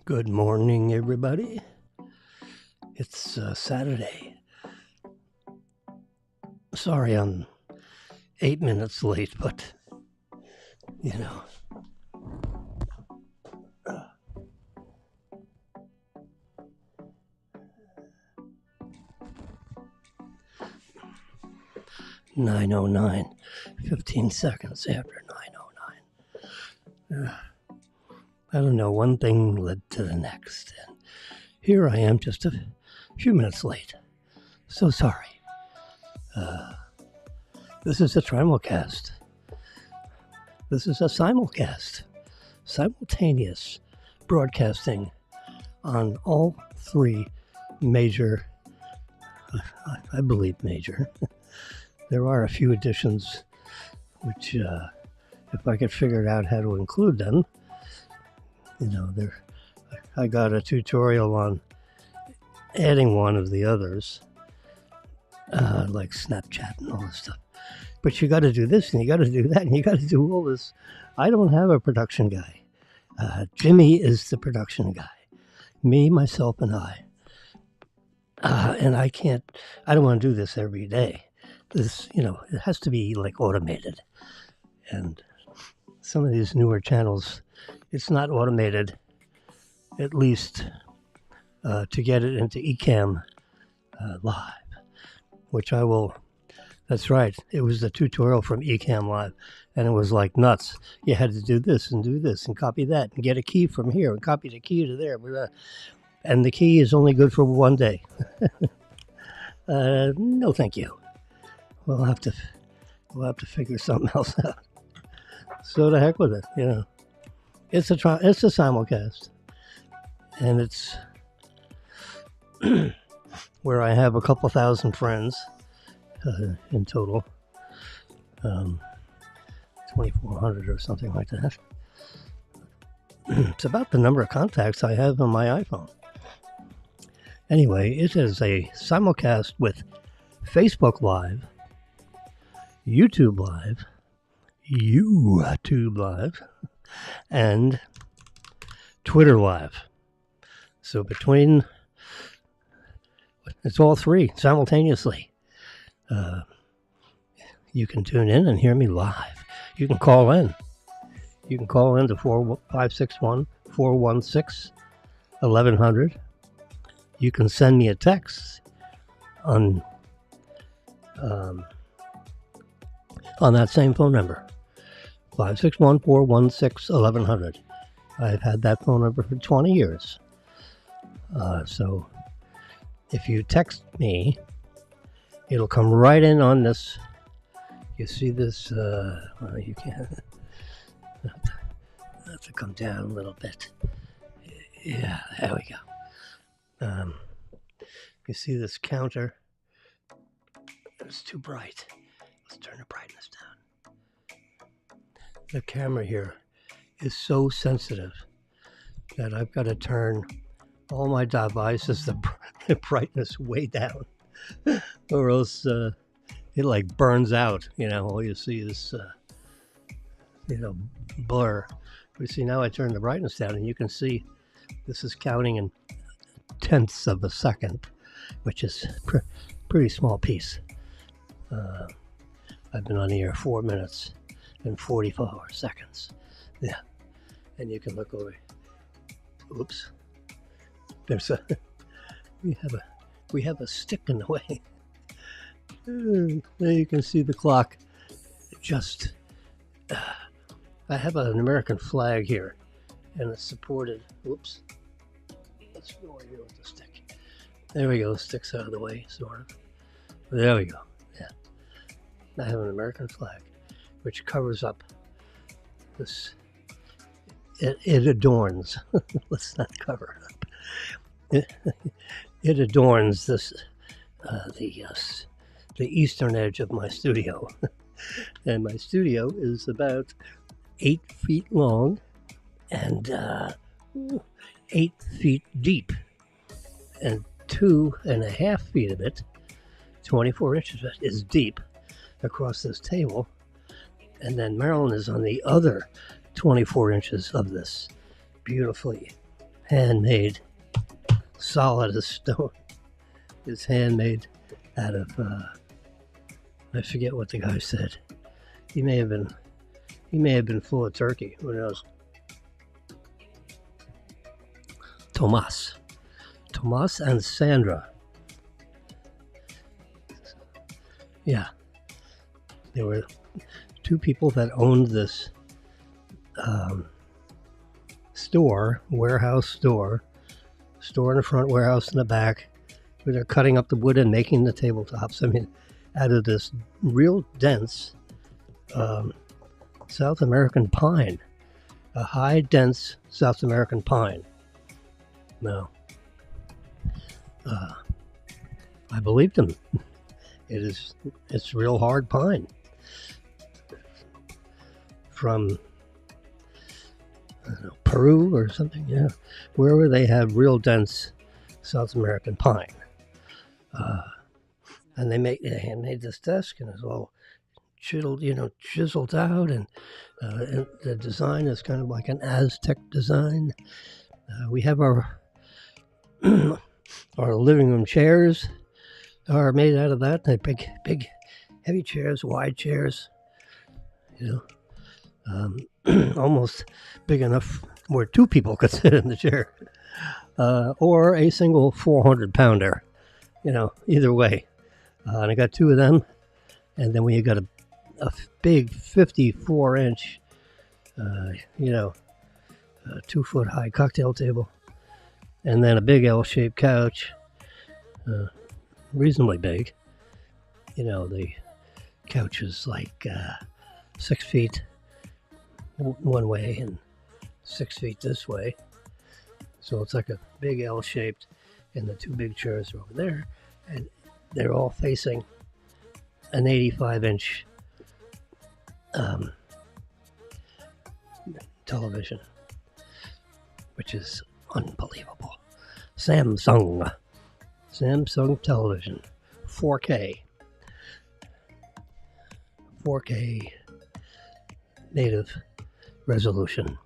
Good morning, everybody. It's Saturday. Sorry I'm 8 minutes late, but, you know. 9:09, 15 seconds after 9:09. I don't know, one thing led to the next, and here I am just a few minutes late. So sorry. This is a Simulcast. This is a Simulcast. Simultaneous broadcasting on all three major, I believe major. There are a few additions which, if I could figure out how to include them, I got a tutorial on adding one of the others, like Snapchat and all this stuff. But you got to do this, and you got to do that, and you got to do all this. I don't have a production guy. Jimmy is the production guy. Me, myself, and I. And I don't want to do this every day. This, it has to be like automated. And some of these newer channels, it's not automated, at least to get it into Ecamm Live, which I will. That's right. It was the tutorial from Ecamm Live, and it was like nuts. You had to do this and copy that and get a key from here and copy the key to there. And the key is only good for one day. No, thank you. We'll have to figure something else out. So the heck with it, It's a simulcast, and it's where I have a couple thousand friends in total, 2,400 or something like that. It's about the number of contacts I have on my iPhone. Anyway, it is a simulcast with Facebook Live, YouTube Live, and Twitter Live. So it's all three simultaneously. You can tune in and hear me live. You can call in. You can call in to 561-416-1100. You can send me a text on that same phone number, 561-416-1100. I've had that phone number for 20 years. So if you text me, it'll come right in on this. You see this? You can't. Have to come down a little bit. Yeah, there we go. You see this counter? It's too bright. Let's turn the brightness down. The camera here is so sensitive that I've got to turn all my devices, the brightness way down, or else it like burns out. All you see is blur. But see, now I turn the brightness down, and you can see this is counting in tenths of a second, which is pretty small piece. I've been on the air 4 minutes and 44 seconds. Yeah, and you can look over. Oops, we have a stick in the way. There you can see the clock. Just I have an American flag here, and it's supported. Whoops. Let's go over here with the stick. There we go. The stick's out of the way, sort of. There we go. Yeah. I have an American flag, which covers up this. It adorns. Let's not cover it up. It adorns this the eastern edge of my studio, and my studio is about 8 feet long and 8 feet deep, and 2.5 feet of it, 24 inches of it, is deep across this table, and then Marilyn is on the other 24 inches of this beautifully handmade, solid as stone. It's handmade out of, I forget what the guy said. He may have been full of turkey. Who knows? Tomas and Sandra. Yeah, there were two people that owned this warehouse store in the front, warehouse in the back, where they're cutting up the wood and making the tabletops. I mean, out of this real dense South American pine, a high dense South American pine. Now, I believed him. It's real hard pine from Peru or something, yeah, wherever they have real dense South American pine. And they made this desk, and it's all chiseled out, and the design is kind of like an Aztec design. We have our living room chairs are made out of that. They're big, heavy chairs, wide chairs, almost big enough where two people could sit in the chair, or a single 400-pounder, either way. And I got two of them, and then we got a big 54-inch, 2-foot high cocktail table, and then a big L-shaped couch, reasonably big. The couch is like 6 feet one way and 6 feet this way. So it's like a big L-shaped, and the two big chairs are over there, and they're all facing an 85-inch television, which is unbelievable. Samsung television, 4K native resolution,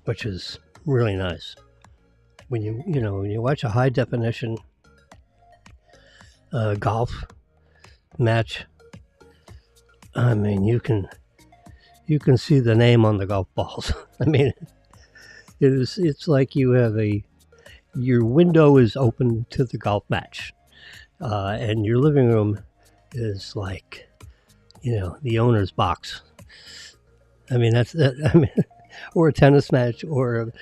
which is really nice. When you watch a high definition golf match, I mean, you can see the name on the golf balls. I mean, it's like you have your window is open to the golf match, and your living room is like, the owner's box. I mean, or a tennis match, or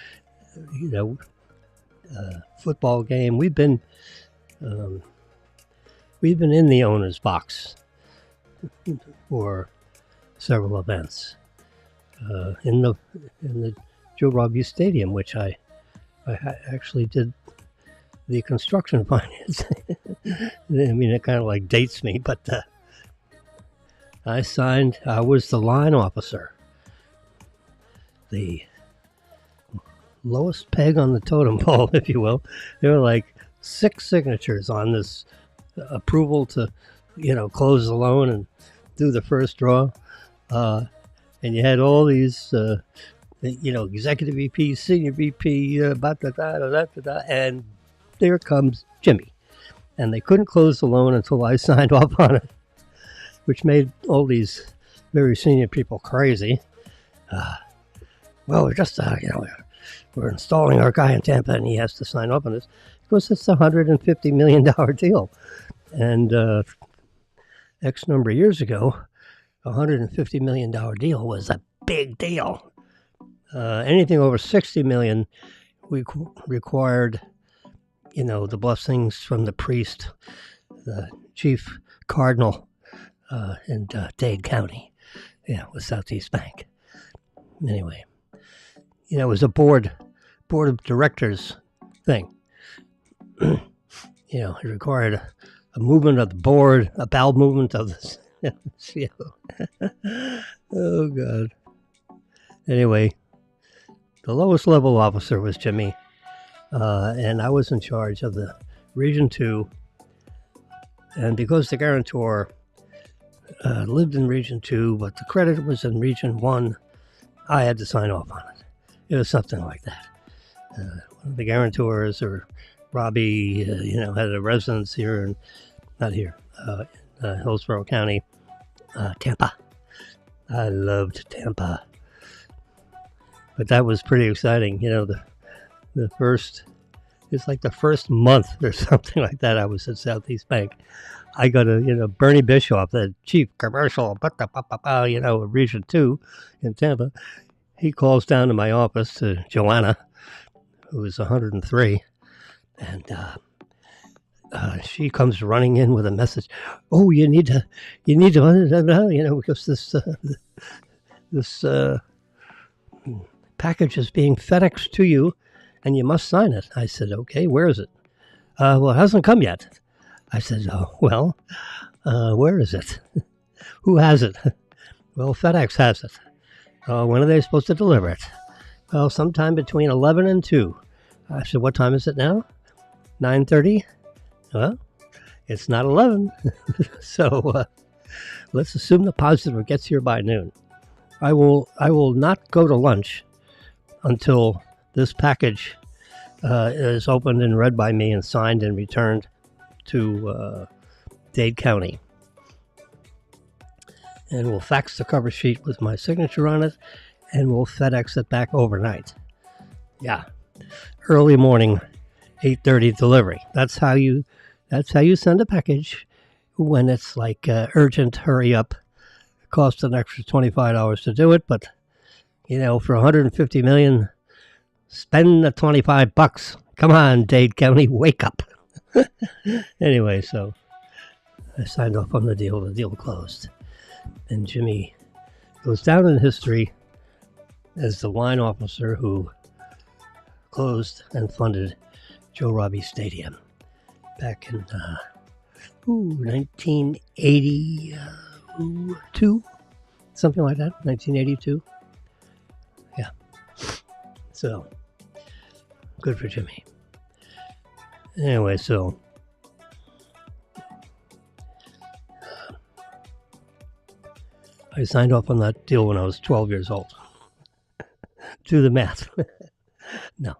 football game. We've been in the owner's box for several events in the Joe Robbie Stadium, which I actually did the construction financing. I mean, it kind of like dates me, but I was the line officer, the lowest peg on the totem pole, if you will. There were like 6 signatures on this approval to, close the loan and do the first draw. And you had all these, executive VP, senior VP, and there comes Jimmy. And they couldn't close the loan until I signed off on it, which made all these very senior people crazy. Well, we're just, we're installing our guy in Tampa, and he has to sign off on this because it's a $150 million deal. And X number of years ago, a $150 million deal was a big deal. Anything over $60 million, we required, the blessings from the priest, the chief cardinal in Dade County, with Southeast Bank. Anyway, it was a board of directors thing. It required a movement of the board, a bowel movement of the CFO. Oh, God. Anyway, the lowest level officer was Jimmy, and I was in charge of the Region 2. And because the guarantor lived in Region 2, but the credit was in Region 1, I had to sign off on it. It was something like that. one of the guarantors, or Robbie, had a residence here, and not here, Hillsborough County, Tampa. I loved Tampa. But that was pretty exciting. The first, it's like the first month or something like that, I was at Southeast Bank. I got Bernie Bischoff, the chief commercial, Region 2 in Tampa. He calls down to my office to Joanna, who was 103, and she comes running in with a message. Oh, you need to, because this package is being FedExed to you, and you must sign it. I said, okay, where is it? Well, it hasn't come yet. I said, oh, well, where is it? Who has it? Well, FedEx has it. When are they supposed to deliver it? Well, sometime between 11 and 2. I said, what time is it now? 9:30? Well, it's not 11. So let's assume the positive gets here by noon. I will not go to lunch until this package is opened and read by me and signed and returned to Dade County. And we'll fax the cover sheet with my signature on it, and we'll FedEx it back overnight. Yeah, early morning, 8:30 delivery. That's how you send a package when it's like urgent, hurry up. It costs an extra $25 to do it, but for $150 million, spend the $25. Come on, Dade County, wake up. Anyway, so I signed off on the deal. The deal closed. And Jimmy goes down in history as the line officer who closed and funded Joe Robbie Stadium back in 1982, something like that, 1982. Yeah. So, good for Jimmy. Anyway, so I signed off on that deal when I was 12 years old. Do the math. No,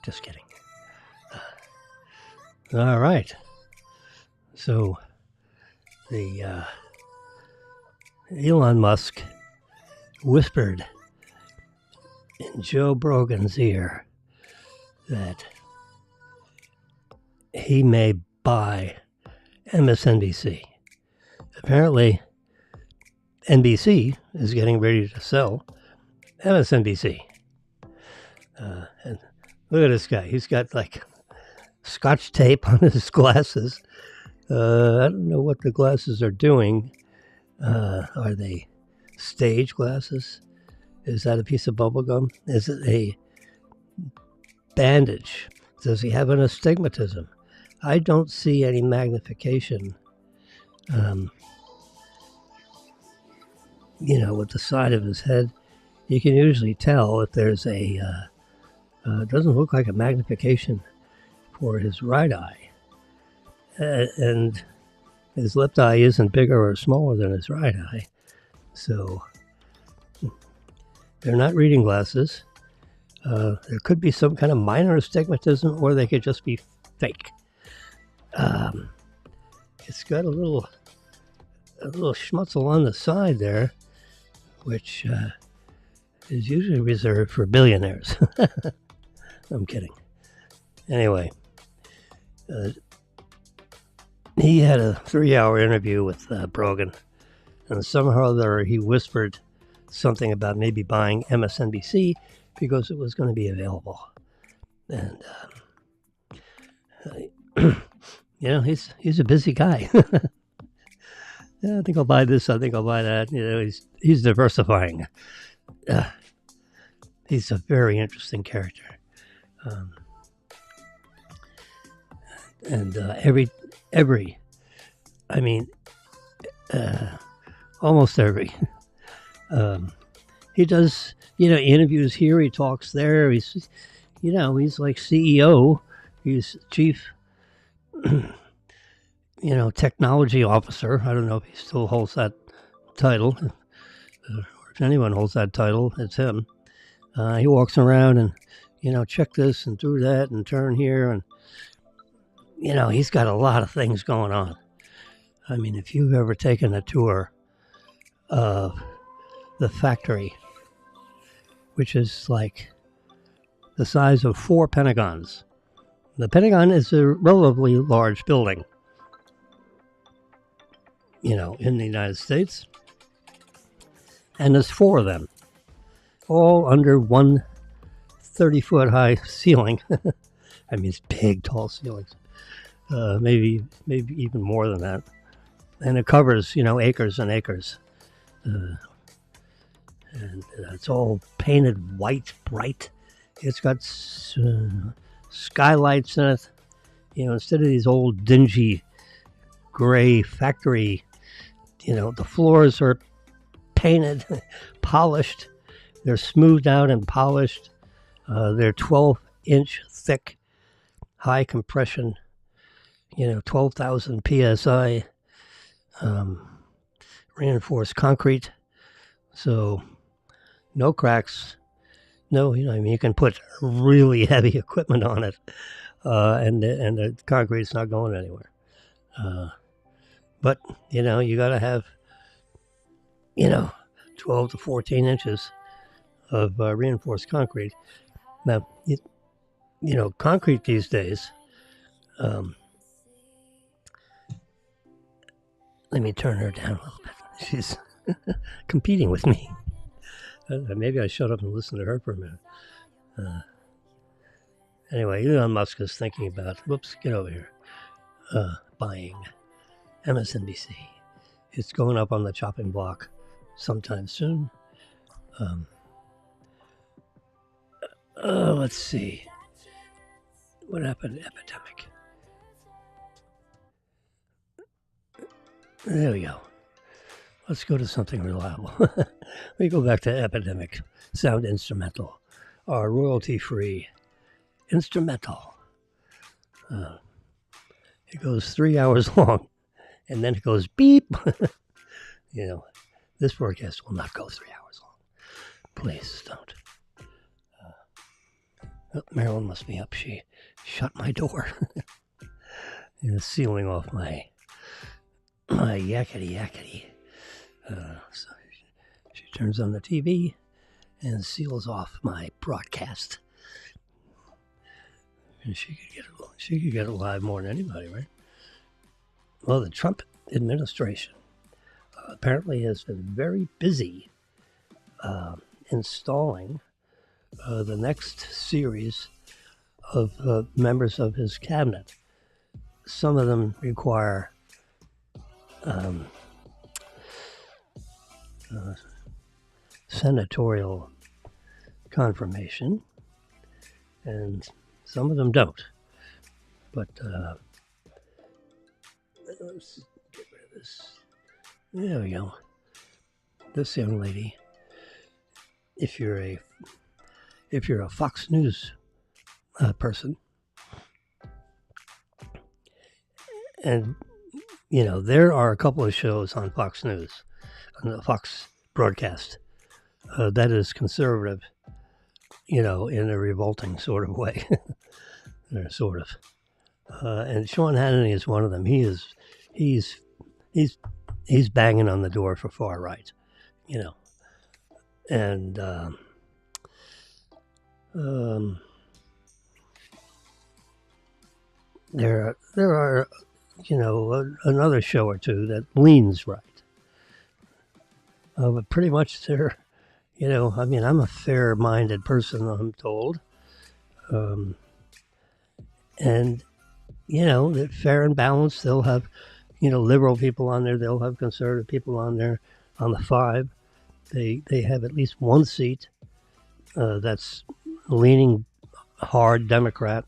just kidding. All right. So, the Elon Musk whispered in Joe Rogan's ear that he may buy MSNBC. Apparently, NBC is getting ready to sell MSNBC. And look at this guy. He's got like Scotch tape on his glasses. I don't know what the glasses are doing. Are they stage glasses? Is that a piece of bubble gum? Is it a bandage? Does he have an astigmatism? I don't see any magnification, with the side of his head. You can usually tell if there's it doesn't look like a magnification for his right eye. And his left eye isn't bigger or smaller than his right eye. So they're not reading glasses. There could be some kind of minor astigmatism, or they could just be fake. It's got a little schmutzel on the side there, which is usually reserved for billionaires. I'm kidding. Anyway, he had a 3-hour interview with Brogan, and somehow or other he whispered something about maybe buying MSNBC because it was going to be available. And he's a busy guy. Yeah, I think I'll buy this. I think I'll buy that. He's diversifying. He's a very interesting character. Almost every. He does, interviews here. He talks there. He's like CEO. He's chief, technology officer. I don't know if he still holds that title. Or if anyone holds that title, it's him. He walks around and check this and do that and turn here. And, he's got a lot of things going on. I mean, if you've ever taken a tour of the factory, which is like the size of 4 Pentagons. The Pentagon is a relatively large building, in the United States. And there's 4 of them, all under one 30-foot high ceiling. I mean, it's big, tall ceilings. Maybe even more than that. And it covers, acres and acres. And it's all painted white, bright. It's got skylights in it. Instead of these old dingy gray factory, the floors are painted, polished. They're smoothed out and polished. They're 12-inch thick, high compression, 12,000 PSI, reinforced concrete. So no cracks. No, you can put really heavy equipment on it, and the concrete's not going anywhere. But, you got to have, 12 to 14 inches of reinforced concrete. Now, concrete these days, let me turn her down a little bit. She's competing with me. Maybe I shut up and listen to her for a minute. Anyway, Elon Musk is thinking about, get over here, buying MSNBC. It's going up on the chopping block sometime soon. Let's see. What happened to Epidemic? There we go. Let's go to something reliable. We go back to Epidemic. Sound instrumental. Our royalty-free instrumental. It goes 3 hours long, and then it goes beep. This broadcast will not go 3 hours long. Please don't. Marilyn must be up. She shut my door. Sealing off my yakety. So she turns on the TV and seals off my broadcast. And she could get it live more than anybody, right? Well, the Trump administration apparently has been very busy installing the next series of members of his cabinet. Some of them require senatorial confirmation, and some of them don't. But let's get rid of this. There we go. This young lady, if you're a Fox News person, and there are a couple of shows on Fox News, on the Fox broadcast, that is conservative, in a revolting sort of way, sort of. And Sean Hannity is one of them. He's banging on the door for far right, and there are another show or two that leans right. But pretty much they're, I'm a fair-minded person, I'm told. And, they're fair and balanced. They'll have, liberal people on there. They'll have conservative people on there. On the 5, they have at least one seat that's leaning hard Democrat.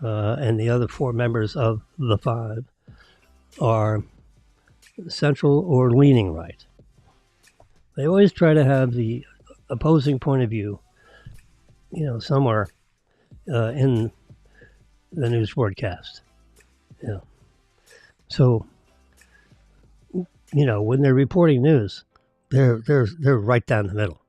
And the other 4 members of the 5 are central or leaning right. They always try to have the opposing point of view, somewhere in the news broadcast. So, when they're reporting news, they're right down the middle.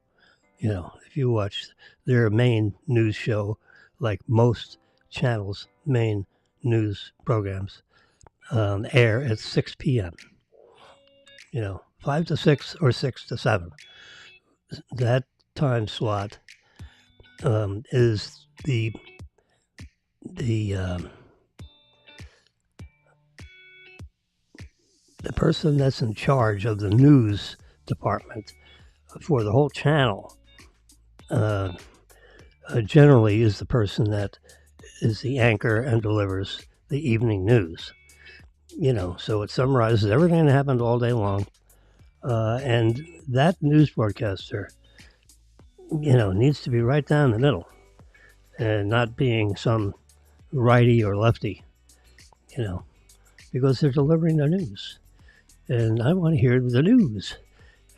If if you watch their main news show, like most channels' main news programs, air at 6 p.m. 5 to 6 or 6 to 7. That time slot is the person that's in charge of the news department for the whole channel. Generally is the person that is the anchor and delivers the evening news. So it summarizes everything that happened all day long. And that news broadcaster, needs to be right down the middle and not being some righty or lefty, because they're delivering the news. And I want to hear the news.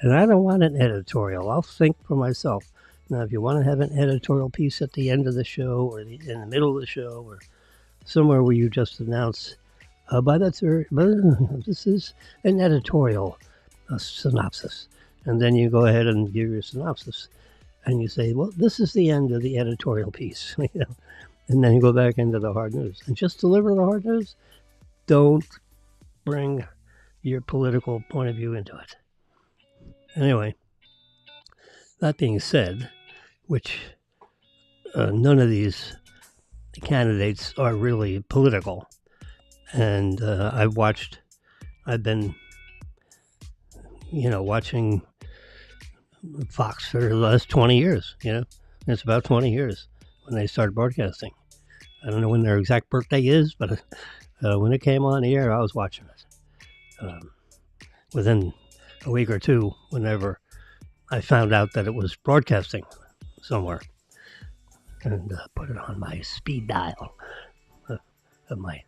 And I don't want an editorial. I'll think for myself. Now, if you want to have an editorial piece at the end of the show or in the middle of the show or somewhere where you just announce, this is an editorial synopsis. And then you go ahead and give your synopsis. And you say, well, this is the end of the editorial piece. And then you go back into the hard news. And just deliver the hard news. Don't bring your political point of view into it. Anyway, that being said, which none of these candidates are really political. And I've been, watching Fox for the last 20 years, It's about 20 years when they started broadcasting. I don't know when their exact birthday is, but when it came on the air, I was watching it. Within a week or two, whenever I found out that it was broadcasting somewhere, and put it on my speed dial of my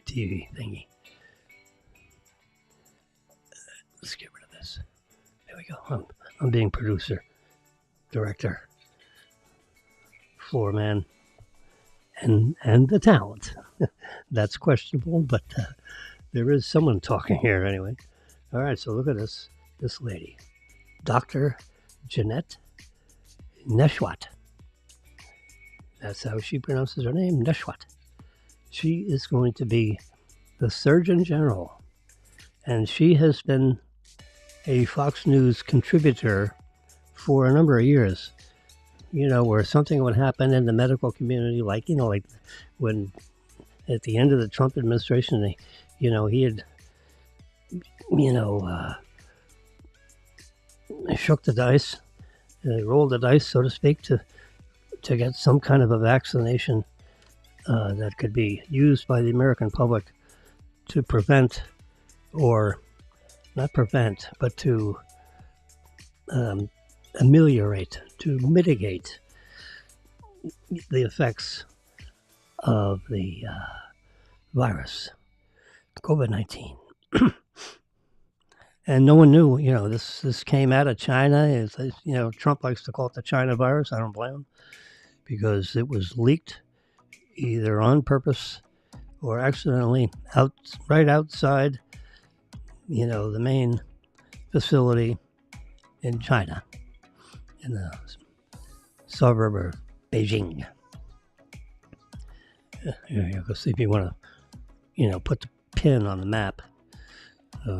TV thingy. Let's get rid of this. There we go. I'm being producer, director, floor man, and the talent. That's questionable, but there is someone talking here anyway. All right, so look at this lady, Dr. Jeanette Neshwat. That's how she pronounces her name, Neshwat. She is going to be the Surgeon General, and she has been a Fox News contributor for a number of years. Where something would happen in the medical community, like when at the end of the Trump administration, he had, shook the dice, rolled the dice, so to speak, to get some kind of a vaccination that could be used by the American public to prevent, or not prevent, but to ameliorate, to mitigate the effects of the virus, COVID-19. And no one knew, this came out of China. Trump likes to call it the China virus. I don't blame him, because it was leaked either on purpose or accidentally right outside, the main facility in China, in the suburb of Beijing. Go see if you want to, put the pin on the map.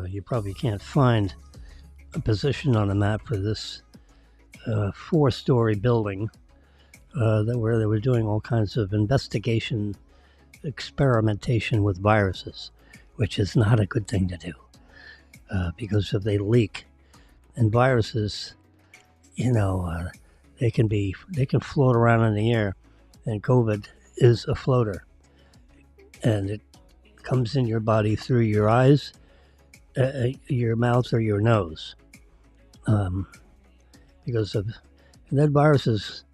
You probably can't find a position on the map for this 4-story building where they were doing all kinds of investigation, experimentation with viruses, which is not a good thing to do, because if they leak, and viruses, they can float around in the air, and COVID is a floater, and it comes in your body through your eyes, your mouth, or your nose, because of that virus is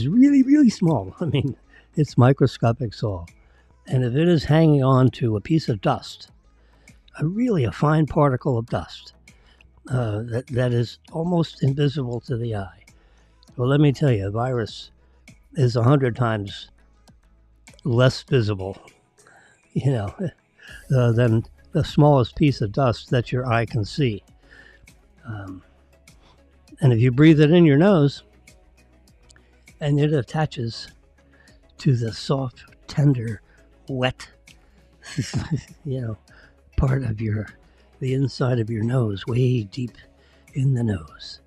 really, really small. I mean, it's microscopic small, and if it is hanging on to a piece of dust, a fine particle of dust, that is almost invisible to the eye. Well, let me tell you, a virus is 100 times less visible, than the smallest piece of dust that your eye can see. And if you breathe it in your nose, and it attaches to the soft, tender, wet, part of the inside of your nose, way deep in the nose.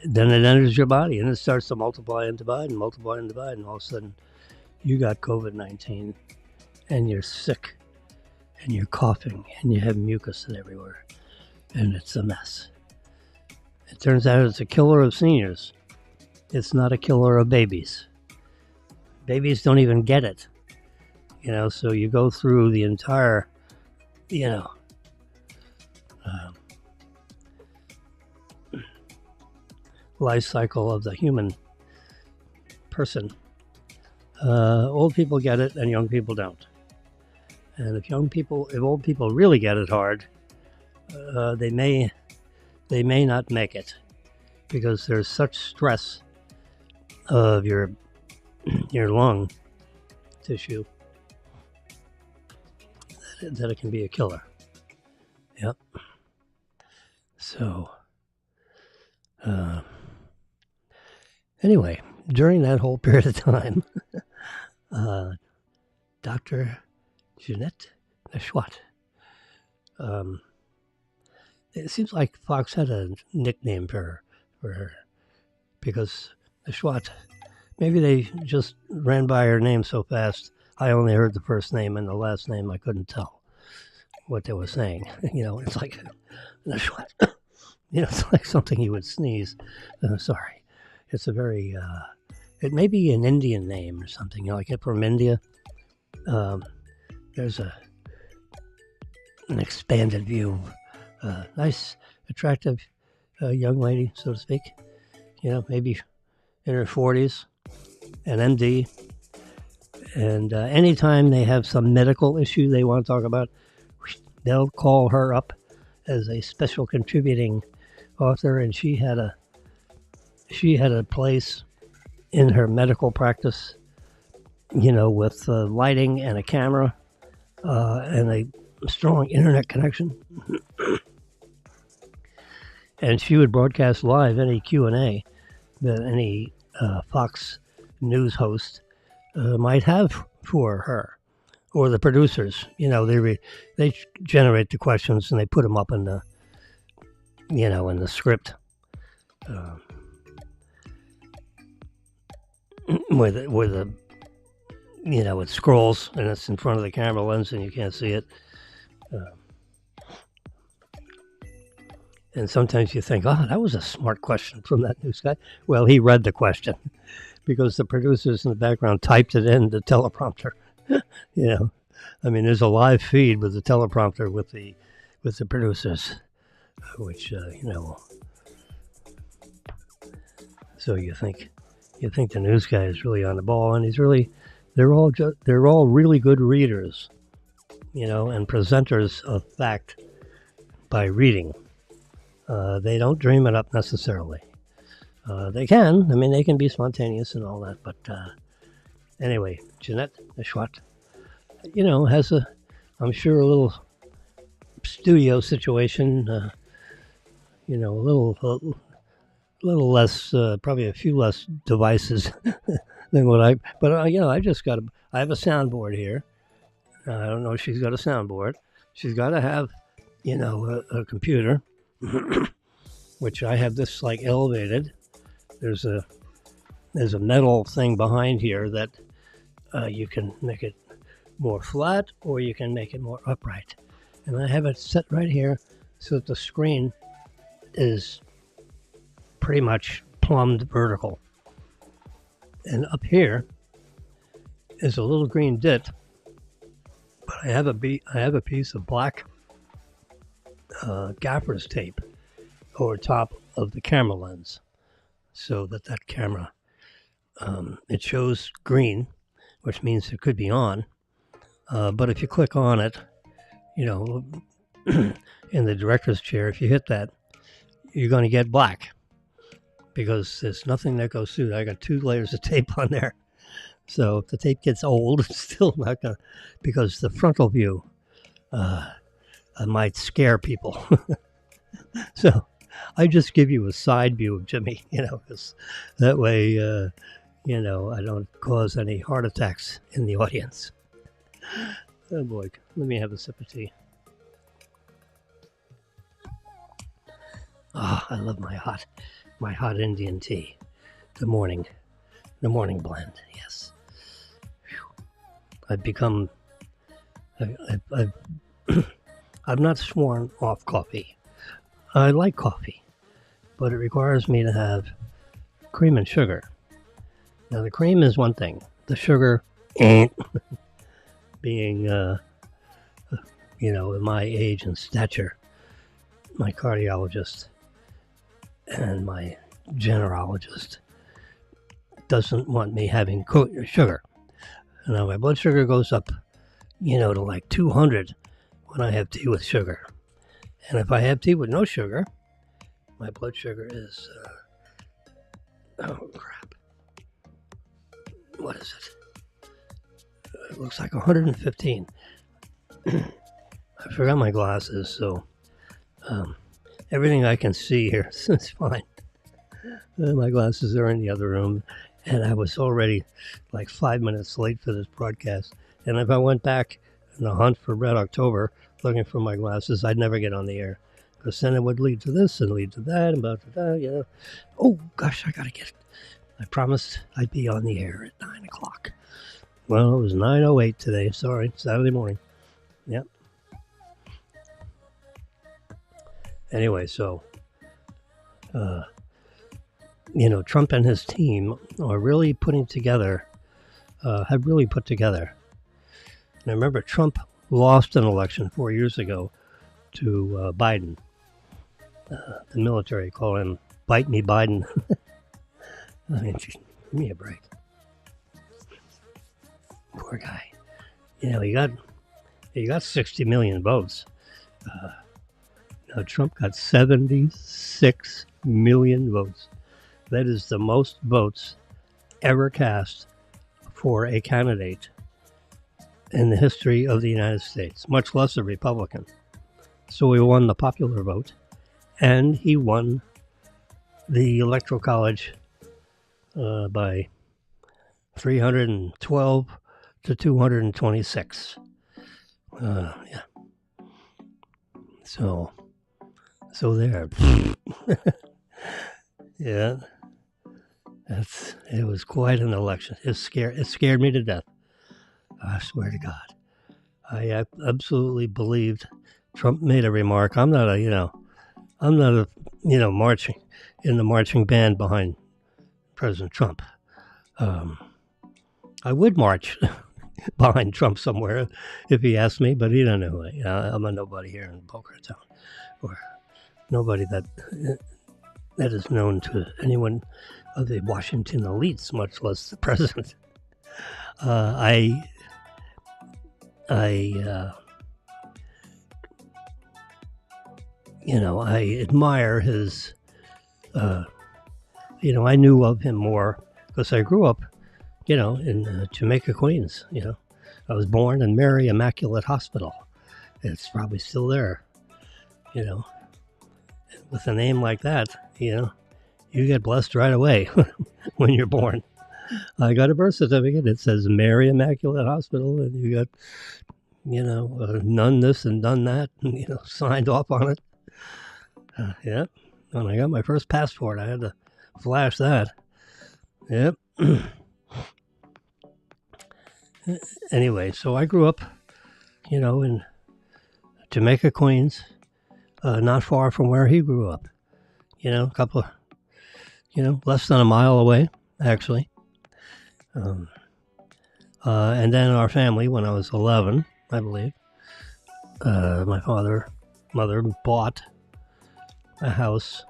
Then it enters your body and it starts to multiply and divide, and all of a sudden you got COVID-19 and you're sick and you're coughing and you have mucus everywhere and it's a mess. It turns out it's a killer of seniors. It's not a killer of babies. Babies don't even get it. So you go through the entire, life cycle of the human person. Old people get it and young people don't. And if old people really get it hard, they may not make it because there's such stress of your lung tissue that it can be a killer. Yep. So, anyway, during that whole period of time, Dr. Jeanette Neshwat, it seems like Fox had a nickname for her because Neshwat, maybe they just ran by her name so fast, I only heard the first name and the last name I couldn't tell what they were saying. It's like Neshwat. It's like something you would sneeze. Sorry. It's a very, it may be an Indian name or something, like it from India. There's an expanded view of nice, attractive young lady, so to speak. Maybe in her 40s, an MD. And anytime they have some medical issue they want to talk about, they'll call her up as a special contributing author. And she had a place in her medical practice, with lighting and a camera and a strong internet connection. And she would broadcast live any Q&A that any Fox News host might have for her, or the producers. They generate the questions and they put them up in the in the script with it scrolls and it's in front of the camera lens and you can't see it. And sometimes you think, oh, that was a smart question from that news guy. Well, he read the question because the producers in the background typed it in the teleprompter. There's a live feed with the teleprompter with the producers, which so you think the news guy is really on the ball, and they're all really good readers, and presenters of fact by reading. They don't dream it up necessarily. They can. They can be spontaneous and all that. But anyway, Jeanette Neshwat, has I'm sure a little studio situation. A little less, probably a few less devices than what I. But I have a soundboard here. I don't know if she's got a soundboard. She's got to have, a computer. Which I have this like elevated. There's a metal thing behind here that you can make it more flat or you can make it more upright. And I have it set right here so that the screen is pretty much plumbed vertical. And up here is a little green dit, but I have a piece of black gaffer's tape over top of the camera lens so that camera it shows green, which means it could be on, but if you click on it, in the director's chair, if you hit that, you're going to get black because there's nothing that goes through. I got 2 layers of tape on there, so if the tape gets old, it's still not going to, because the frontal view might scare people. So I just give you a side view of Jimmy, 'cause that way, I don't cause any heart attacks in the audience. Oh boy, let me have a sip of tea. Ah, I love my hot Indian tea. The morning blend. Yes. Whew. I've become. I've I've not sworn off coffee. I like coffee, but it requires me to have cream and sugar. Now the cream is one thing. The sugar ain't. Being, at my age and stature, my cardiologist and my generalogist doesn't want me having sugar. Now my blood sugar goes up, to like 200 when I have tea with sugar. And if I have tea with no sugar, my blood sugar is, oh crap. What is it? It looks like 115. I forgot my glasses, so everything I can see here is fine. My glasses are in the other room, and I was already like 5 minutes late for this broadcast. And if I went back in the hunt for Red October looking for my glasses, I'd never get on the air. Because then it would lead to this and lead to that and about that, Oh, gosh, I got to get it. I promised I'd be on the air at 9 o'clock. Well, it was 9:08 today. Sorry, Saturday morning. Yep. Anyway, so, Trump and his team are really putting together, have really put together. And I remember Trump lost an election 4 years ago to Biden. The military call him Bite Me Biden. I mean, give me a break. Poor guy. He got 60 million votes. Now Trump got 76 million votes. That is the most votes ever cast for a candidate in the history of the United States, much less a Republican. So he won the popular vote, and he won the Electoral College by 312 to 226. Yeah. So there. Yeah. It was quite an election. It scared me to death. I swear to God. I absolutely believed Trump made a remark. I'm not a marching in the marching band behind President Trump. I would march behind Trump somewhere if he asked me, but he don't know. I'm a nobody here in Boca Raton, or nobody that is known to anyone of the Washington elites, much less the president. I admire his, I knew of him more because I grew up, in Jamaica, Queens. I was born in Mary Immaculate Hospital. It's probably still there, With a name like that, you get blessed right away when you're born. I got a birth certificate. It says Mary Immaculate Hospital, and you got, none this and done that, and, signed off on it. Yeah. When I got my first passport, I had to flash that. Yep. Anyway, so I grew up, in Jamaica, Queens, not far from where he grew up. A couple of, less than a mile away, actually. And then our family, when I was 11, I believe, my mother bought a house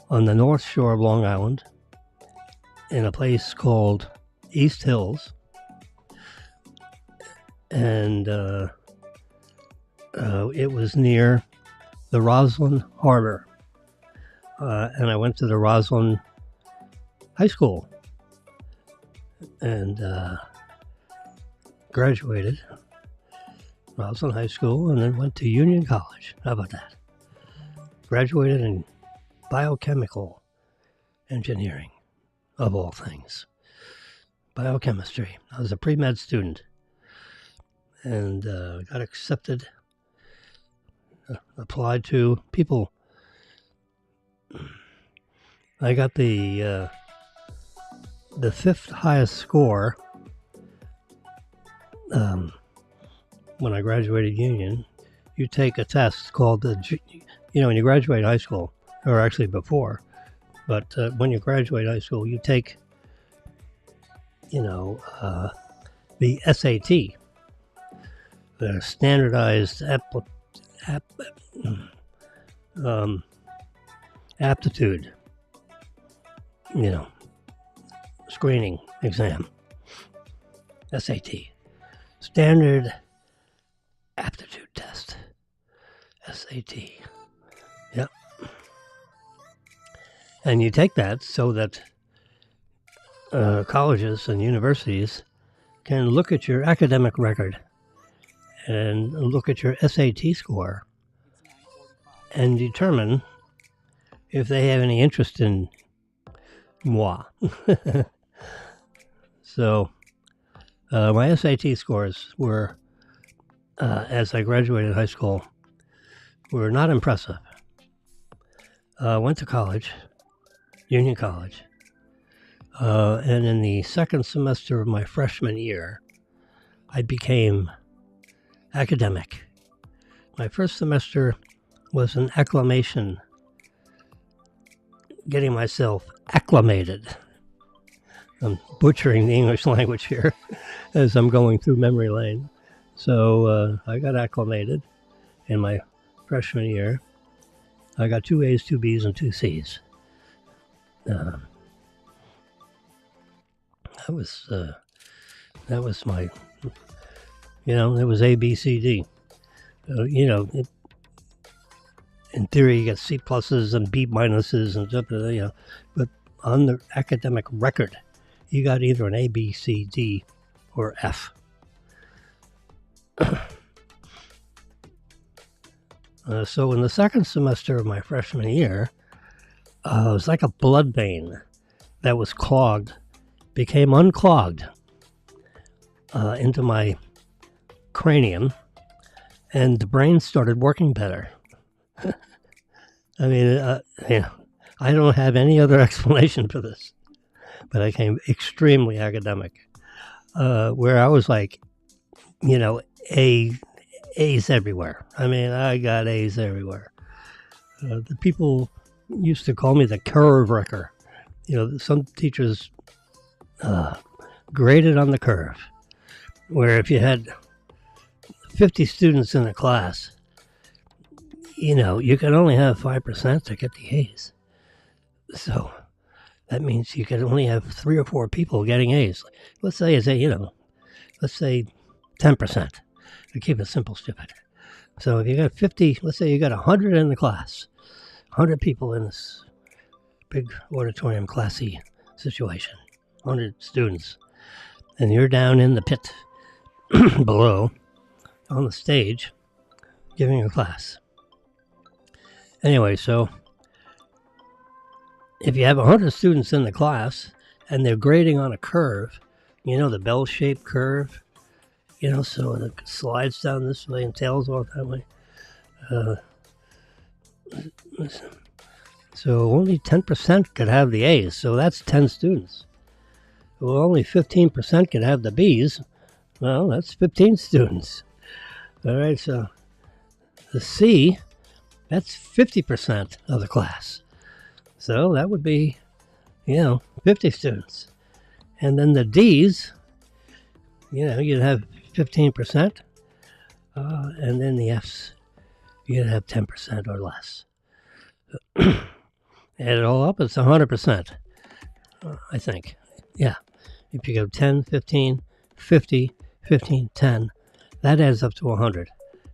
on the North Shore of Long Island in a place called East Hills. And it was near the Roslyn Harbor. And I went to the Roslyn High School and graduated Roslyn High School and then went to Union College. How about that? Graduated in biochemical engineering, of all things. Biochemistry. I was a pre-med student and got accepted, applied to people. I got the fifth highest score when I graduated Union. You take a test called when you graduate high school, or actually before, but when you graduate high school, you take, the SAT, the standardized aptitude, screening exam. SAT, standard aptitude test. SAT. Yep. And you take that so that colleges and universities can look at your academic record and look at your SAT score and determine if they have any interest in moi. So my SAT scores were, as I graduated high school, were not impressive. Went to college, Union College, and in the second semester of my freshman year, I became academic. My first semester was an acclimation, getting myself acclimated. I'm butchering the English language here as I'm going through memory lane. So I got acclimated in my freshman year. I got 2 A's, 2 B's, and 2 C's. That was my, it was A, B, C, D. In theory, you get C pluses and B minuses and stuff, but on the academic record, you got either an A, B, C, D, or F. So in the second semester of my freshman year, it was like a blood vein that was clogged, became unclogged into my cranium, and the brain started working better. I mean, I don't have any other explanation for this, but I became extremely academic, where I was like, A's everywhere. I mean, I got A's everywhere. The people used to call me the curve wrecker. Some teachers graded on the curve, where if you had 50 students in a class, you could only have 5% to get the A's. So that means you could only have 3 or 4 people getting A's. Let's say 10%. To keep it simple, stupid. So if you got 50, let's say you got 100 in the class, 100 people in this big auditorium classy situation, 100 students, and you're down in the pit below on the stage giving a class. Anyway, so if you have 100 students in the class and they're grading on a curve, the bell-shaped curve, so it slides down this way and tails off that way. So only 10% could have the A's, so that's 10 students. Well, only 15% could have the B's. Well, that's 15 students. All right, so the C, that's 50% of the class. So that would be, 50 students. And then the D's, you'd have 15%, and then the F's, you'd have 10% or less. Add it all up, it's 100%, I think. Yeah. If you go 10, 15, 50, 15, 10, that adds up to 100,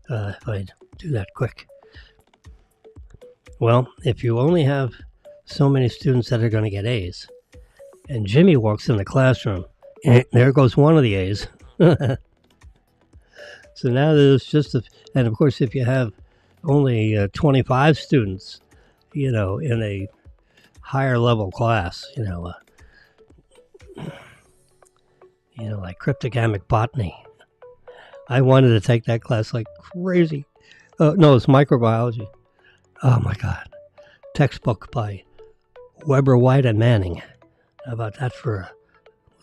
if I do that quick. Well, if you only have so many students that are going to get A's, and Jimmy walks in the classroom, and there goes one of the A's. So now there's and of course, if you have only 25 students in a higher level class, like cryptogamic botany. I wanted to take that class like crazy. No, it's microbiology. Oh my God. Textbook by Weber, White, and Manning. How about that for a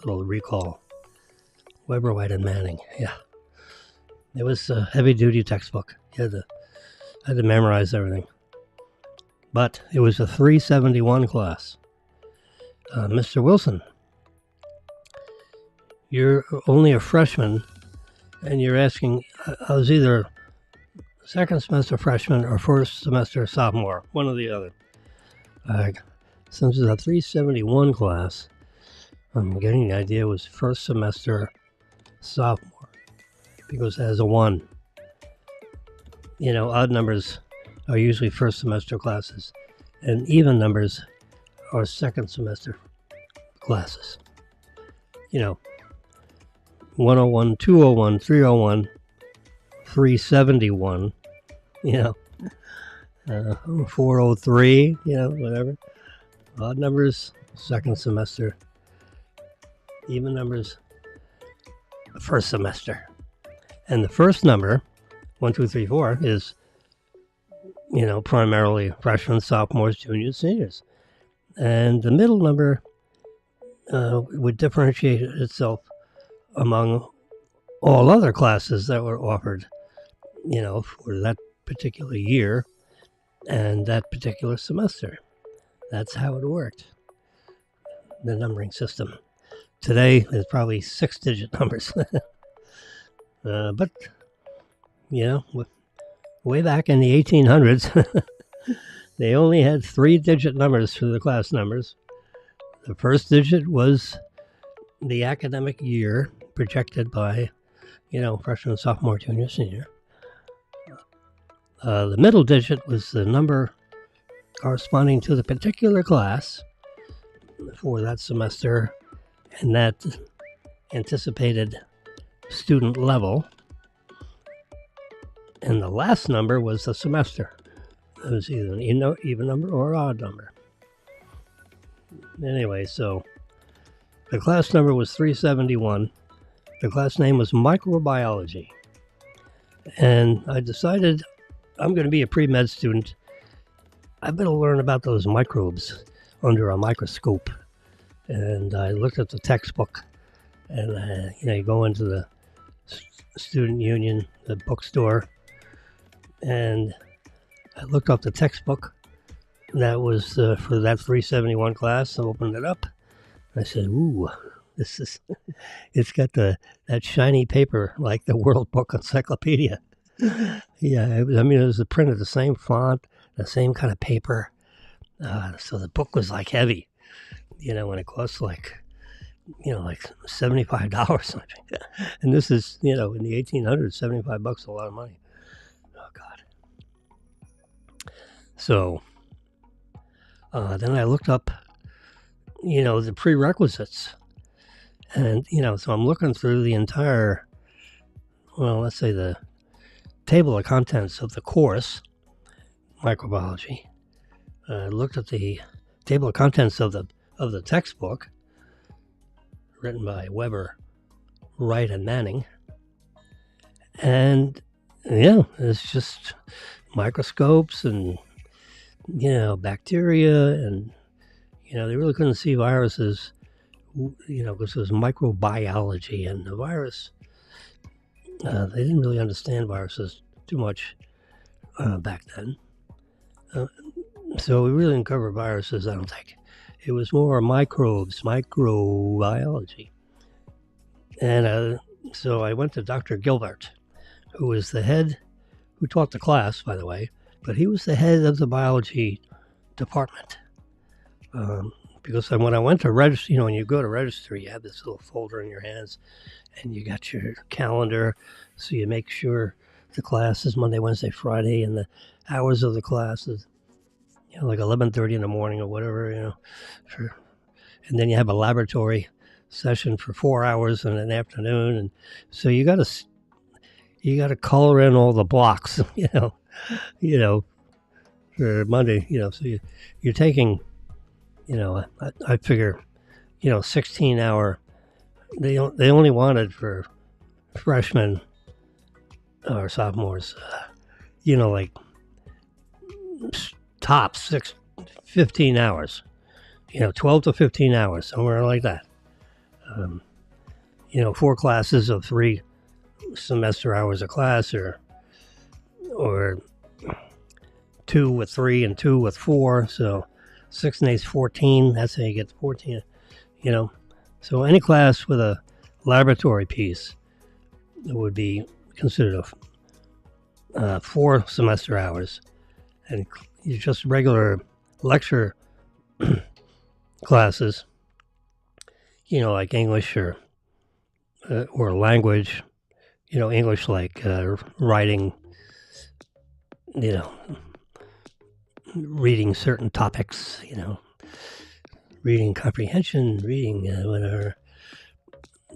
little recall? Weber, White, and Manning. Yeah. It was a heavy duty textbook. You had to memorize everything. But it was a 371 class. Mr. Wilson, you're only a freshman, and you're asking, I was either second semester freshman or first semester sophomore, one or the other. Since it's a 371 class, I'm getting the idea it was first semester sophomore, because it has a 1. Odd numbers are usually first semester classes, and even numbers are second semester classes. 101, 201, 301, 371, 403, whatever. Odd numbers, second semester. Even numbers, first semester. And the first number, 1, 2, 3, 4, is, primarily freshmen, sophomores, juniors, seniors. And the middle number would differentiate itself among all other classes that were offered, for that particular year and that particular semester. That's how it worked, the numbering system. Today, there's probably 6-digit numbers. But, way back in the 1800s, they only had 3-digit numbers for the class numbers. The first digit was the academic year projected by, freshman, sophomore, junior, senior. The middle digit was the number corresponding to the particular class for that semester and that anticipated student level. And the last number was the semester. It was either an even number or an odd number. Anyway, so the class number was 371. The class name was microbiology. And I decided I'm going to be a pre-med student. I better learn about those microbes under a microscope. And I looked at the textbook, and you go into the student union, the bookstore, and I looked up the textbook that was for that 371 class. I opened it up. I said, "Ooh, this is." It's got that shiny paper like the World Book Encyclopedia. Yeah, it was printed the same font, the same kind of paper. So the book was like heavy, and it cost like $75. And this is, in the 1800s, $75 a lot of money. Oh God. So then I looked up, the prerequisites. And, so I'm looking through the entire, let's say the table of contents of the course, microbiology. I looked at the table of contents of the textbook, written by Weber, Wright, and Manning. And, it's just microscopes and, bacteria, and, they really couldn't see viruses, because it was microbiology, and the virus, they didn't really understand viruses too much back then. So we really didn't cover viruses, I don't think. It was more microbes, microbiology. And so I went to Dr. Gilbert, who was the head, who taught the class, by the way, but he was the head of the biology department. Because when I went to register, when you go to register, you have this little folder in your hands, and you got your calendar, so you make sure the class is Monday, Wednesday, Friday, and the hours of the class is, like 11:30 in the morning or whatever, and then you have a laboratory session for 4 hours in an afternoon, and so you got to color in all the blocks, for Monday. So you're taking, I figure, 16-hour. They only wanted for freshmen or sophomores, like tops 15 hours, 12 to 15 hours, somewhere like that. 4 classes of 3 semester hours a class, or 2 with 3 and 2 with 4. So 6 and 8 is 14. That's how you get to 14. So any class with a laboratory piece would be considered 4 semester hours, and just regular lecture classes, like English or language, English like writing, reading certain topics, reading comprehension, reading whatever.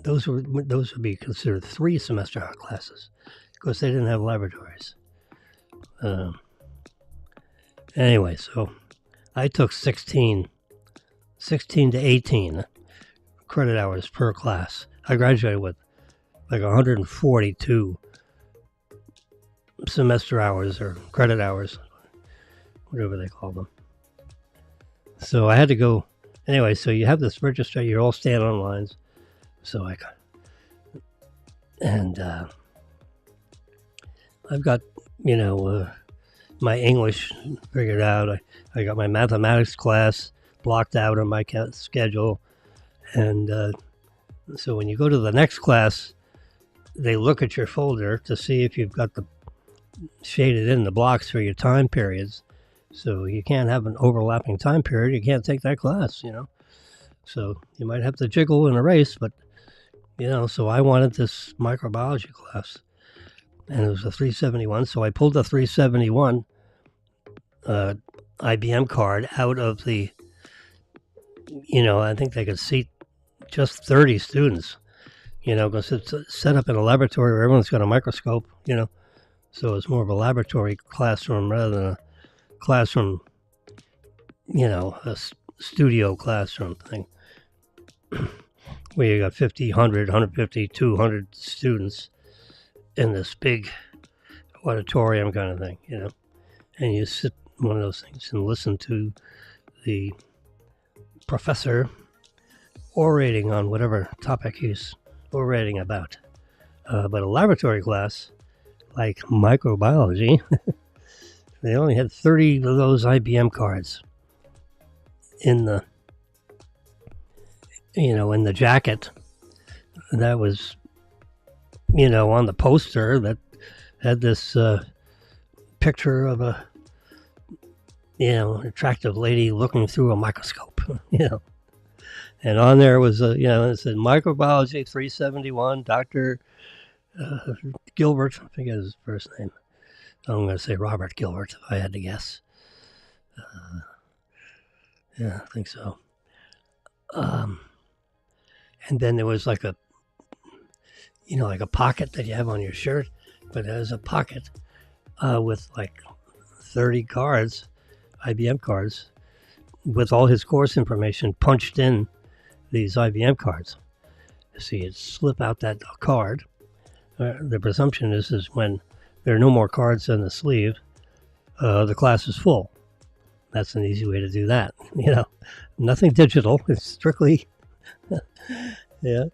Those would be considered 3 semester hour classes because they didn't have laboratories. Anyway, so I took 16 to 18 credit hours per class. I graduated with like 142 semester hours or credit hours, whatever they call them. So I had to go. Anyway, so you have this register. You're all standing on lines. So I've got, my English figured out. I got my mathematics class blocked out on my schedule. And so when you go to the next class, they look at your folder to see if you've got the shaded in the blocks for your time periods. So you can't have an overlapping time period. You can't take that class, So you might have to jiggle and erase, but, so I wanted this microbiology class. And it was a 371, so I pulled the 371 IBM card out of the, I think they could seat just 30 students, because it's set up in a laboratory where everyone's got a microscope, so it's more of a laboratory classroom rather than a classroom, a studio classroom thing where you got 50, 100, 150, 200 students in this big auditorium kind of thing, and you sit in one of those things and listen to the professor orating on whatever topic he's orating about. But a laboratory class like microbiology, they only had 30 of those IBM cards in the, in the jacket that was, on the poster that had this picture of a, attractive lady looking through a microscope, And on there was, it said microbiology 371, Dr. Gilbert, I forget his first name. I'm going to say Robert Gilbert, if I had to guess. Yeah, I think so. And then there was like a pocket that you have on your shirt, but there's a pocket with like 30 cards, IBM cards, with all his course information punched in these IBM cards. So you'd slip out that card. The presumption is when there are no more cards in the sleeve, the class is full. That's an easy way to do that. Nothing digital. It's strictly, yeah.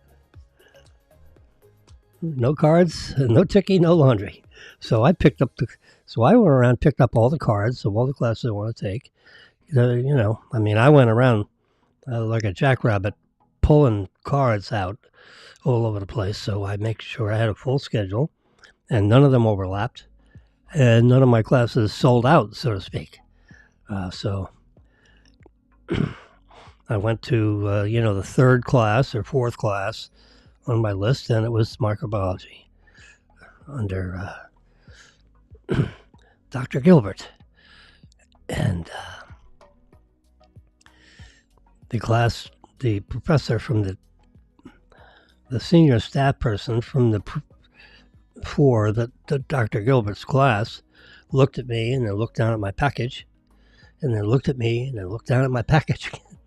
No cards, no ticky, no laundry. So I went around, picked up all the cards of all the classes I want to take. I went around like a jackrabbit, pulling cards out all over the place. So I make sure I had a full schedule, and none of them overlapped, and none of my classes sold out, so to speak. So I went to the 3rd class or 4th class on my list, and it was microbiology under Dr. Gilbert. And the professor from the senior staff person from for the Dr. Gilbert's class looked at me and then looked down at my package and then looked at me and then looked down at my package again.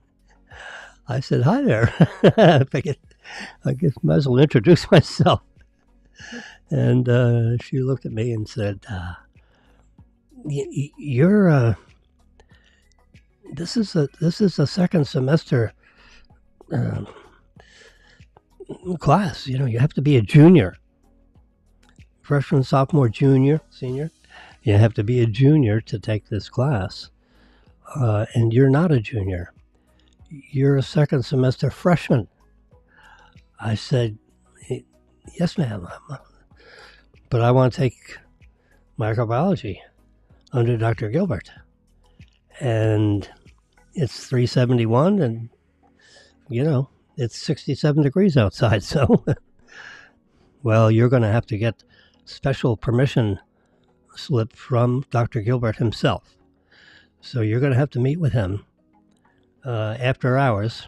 I said, "Hi there." I guess might as well introduce myself. And she looked at me and said, "You're this is a second semester class. You have to be a junior, freshman, sophomore, junior, senior. You have to be a junior to take this class, and you're not a junior. You're a second semester freshman." I said, "Yes, ma'am, but I want to take microbiology under Dr. Gilbert. And it's 371 and, it's 67 degrees outside. So, well, you're going to have to get special permission slip from Dr. Gilbert himself. So you're going to have to meet with him after hours."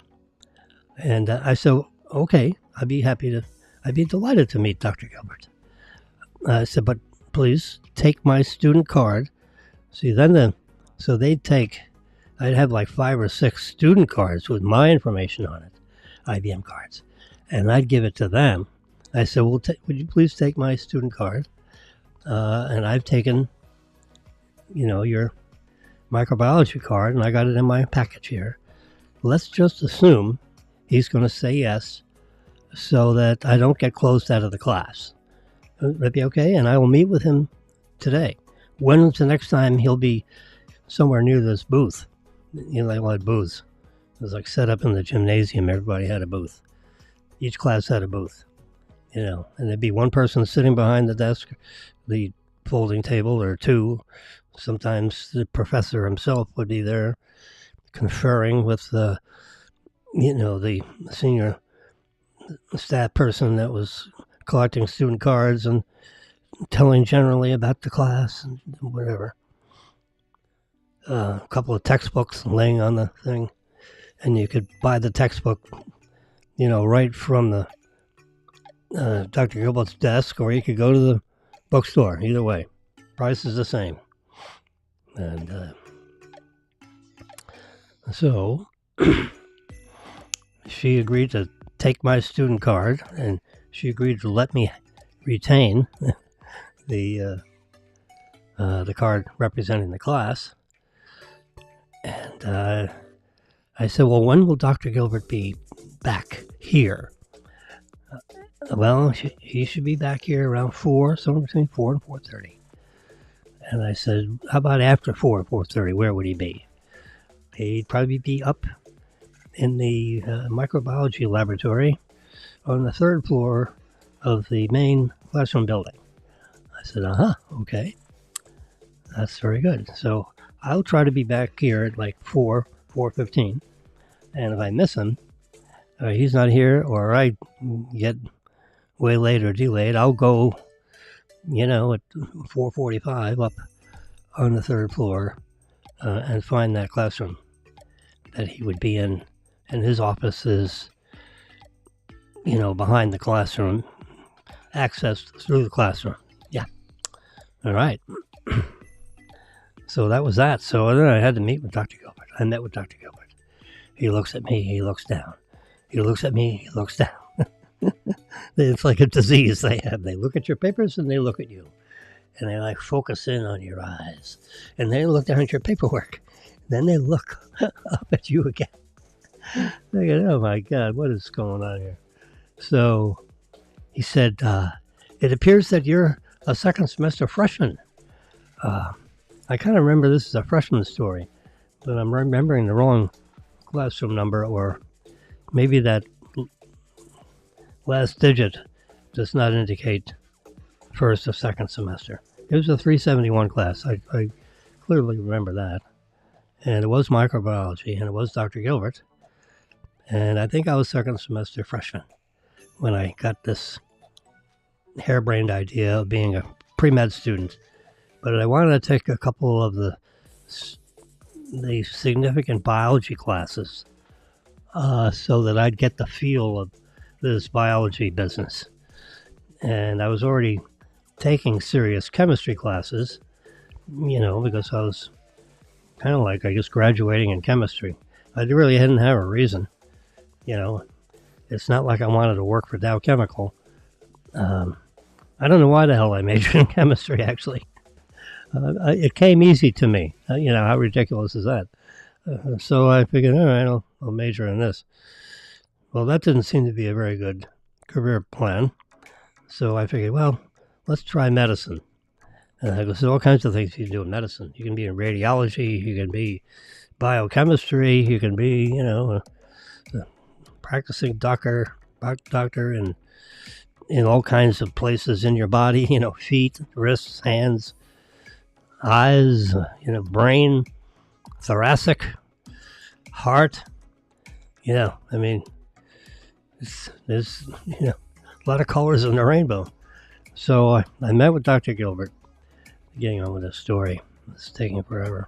And I said, "Okay, I'd be delighted to meet Dr. Gilbert." I said, "But please take my student card." See, so I'd have like 5 or 6 student cards with my information on it, IBM cards, and I'd give it to them. I said, "Well, would you please take my student card? And I've taken, your microbiology card, and I got it in my package here. Let's just assume he's going to say yes so that I don't get closed out of the class. Would that be okay? And I will meet with him today. When's the next time he'll be somewhere near this booth?" They had booths. It was like set up in the gymnasium. Everybody had a booth. Each class had a booth, and there'd be one person sitting behind the desk, the folding table, or 2. Sometimes the professor himself would be there conferring with the senior staff person that was collecting student cards and telling generally about the class and whatever. A couple of textbooks laying on the thing, and you could buy the textbook, right from the Dr. Gilbert's desk, or you could go to the bookstore. Either way, price is the same. And so she agreed to take my student card, and she agreed to let me retain the card representing the class. And I said, "Well, when will Dr. Gilbert be back here?" Well, he should be back here around 4, somewhere between 4 and 4:30. And I said, "How about after 4 and 4:30? Where would he be?" He'd probably be up in the microbiology laboratory on the 3rd floor of the main classroom building. I said, okay. That's very good. So I'll try to be back here at like 4:15. And if I miss him, or he's not here, or I get way late or delayed, I'll go, at 4:45 up on the 3rd floor and find that classroom that he would be in. And his office is, behind the classroom, accessed through the classroom. Yeah. All right. So that was that. So then I had to meet with Dr. Gilbert. I met with Dr. Gilbert. He looks at me, he looks down. He looks at me, he looks down. It's like a disease they have. They look at your papers and they look at you. And they focus in on your eyes. And they look down at your paperwork. Then they look up at you again. They go, "Oh my God, what is going on here?" So he said, "It appears that you're a second semester freshman." I kind of remember this is a freshman story, but I'm remembering the wrong classroom number, or maybe that last digit does not indicate first or second semester. It was a 371 class. I clearly remember that. And it was microbiology, and it was Dr. Gilbert. And I think I was second semester freshman when I got this harebrained idea of being a pre-med student. But I wanted to take a couple of the significant biology classes so that I'd get the feel of this biology business. And I was already taking serious chemistry classes, because I was kind of like, I guess, graduating in chemistry. I really didn't have a reason. You know, it's not like I wanted to work for Dow Chemical. I don't know why the hell I majored in chemistry, actually. It came easy to me. How ridiculous is that? So I figured, all right, I'll major in this. Well, that didn't seem to be a very good career plan. So I figured, well, let's try medicine. And there's all kinds of things you can do in medicine. You can be in radiology, you can be biochemistry, you can be, a practicing doctor in all kinds of places in your body, feet, wrists, hands, eyes, brain, thoracic, heart. There's a lot of colors in the rainbow. So I met with Dr. Gilbert, getting on with this story. It's taking forever.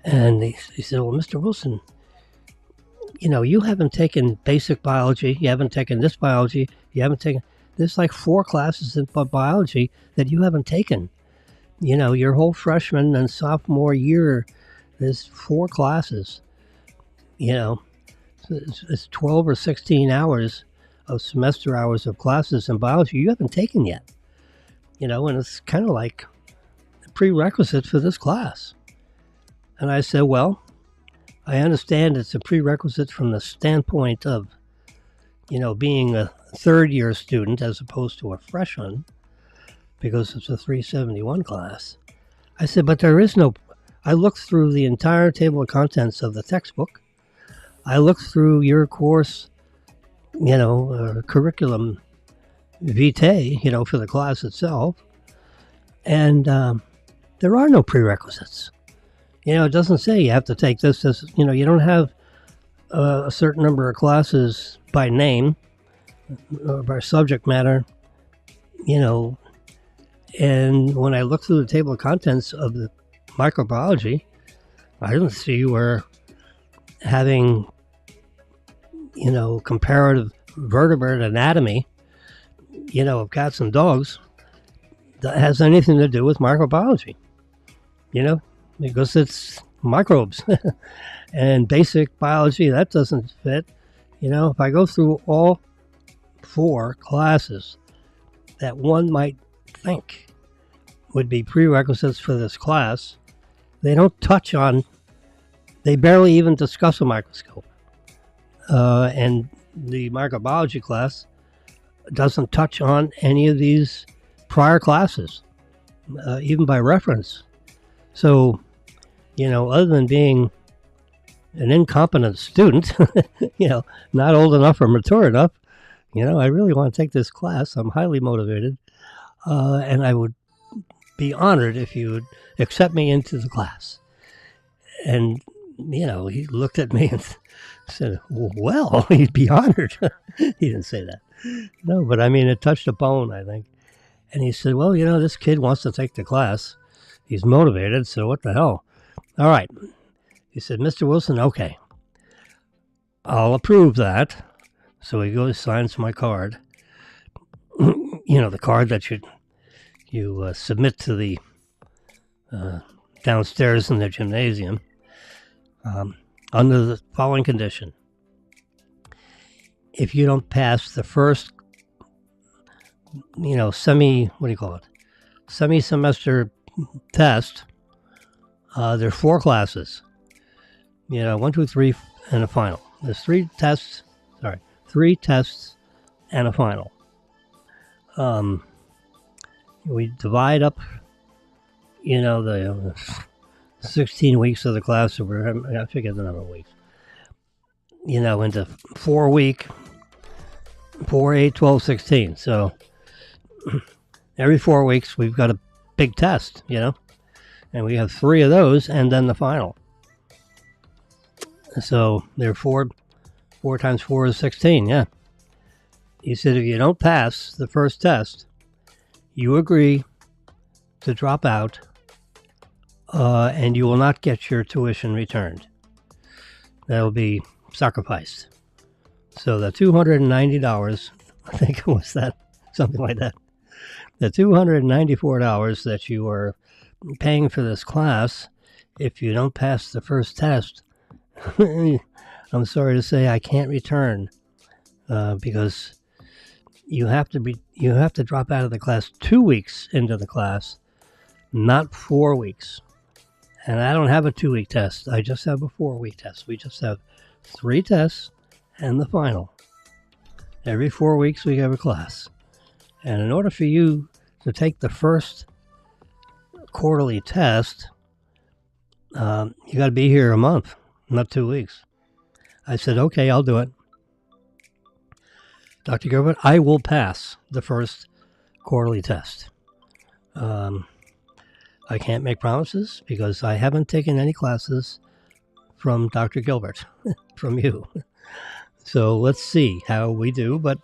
And he said, well, Mr. Wilson, you haven't taken basic biology, you haven't taken this biology, there's like 4 classes in biology that you haven't taken. Your whole freshman and sophomore year, there's 4 classes. It's 12 or 16 hours of semester hours of classes in biology you haven't taken yet. And it's kind of like a prerequisite for this class. And I said, well, I understand it's a prerequisite from the standpoint of, being a third-year student as opposed to a freshman, because it's a 371 class. I said, but there is no... I looked through the entire table of contents of the textbook. I looked through your course, curriculum vitae, for the class itself, and there are no prerequisites. It doesn't say you have to take this, you don't have a certain number of classes by name or by subject matter, and when I looked through the table of contents of the microbiology, I didn't see where having, comparative vertebrate anatomy, of cats and dogs that has anything to do with microbiology, because it's microbes. And basic biology, that doesn't fit. If I go through all 4 classes that one might think would be prerequisites for this class, they barely even discuss a microscope. And the microbiology class doesn't touch on any of these prior classes, even by reference. So, other than being an incompetent student, not old enough or mature enough, I really want to take this class. I'm highly motivated, and I would be honored if you would accept me into the class. And, he looked at me and said, well, he'd be honored. He didn't say that. No, but it touched a bone, I think. And he said, well, this kid wants to take the class. He's motivated, so what the hell? All right. He said, Mr. Wilson, okay, I'll approve that. So he goes, signs my card. The card that you submit to the downstairs in the gymnasium, under the following condition. If you don't pass the first, semi-semester test, there are 4 classes. 1, 2, 3, and a final. There's 3 tests and a final. We divide up, the 16 weeks of the class, or I forget the number of weeks, into 4-week, 4, 8, 12, 16. So every 4 weeks we've got a big test, and we have 3 of those and then the final. So there are 4 times 4 is 16, yeah. He said if you don't pass the first test, you agree to drop out, and you will not get your tuition returned. That'll be sacrificed. So the $290, I think it was that, something like that. The $294 that you are paying for this class if you don't pass the first test, I'm sorry to say I can't return because you have to drop out of the class 2 weeks into the class, not 4 weeks. And I don't have a 2-week test. I just have a 4-week test. We just have 3 tests and the final. Every 4 weeks we have a class. And in order for you to take the first quarterly test, you got to be here a month, not 2 weeks. I said, okay, I'll do it. Dr. Gilbert, I will pass the first quarterly test. I can't make promises because I haven't taken any classes from Dr. Gilbert, from you. So let's see how we do. But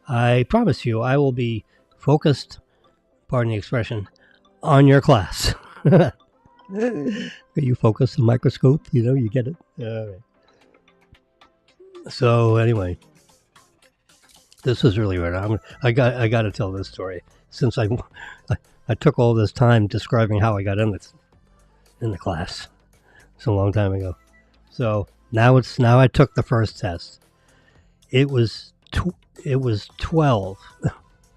I promise you, I will be focused, pardon the expression, on your class. You focus the microscope, you get it. All right. So anyway, this is really weird. I got to tell this story since I took all this time describing how I got in the class. It's a long time ago. So now I took the first test. It was 12.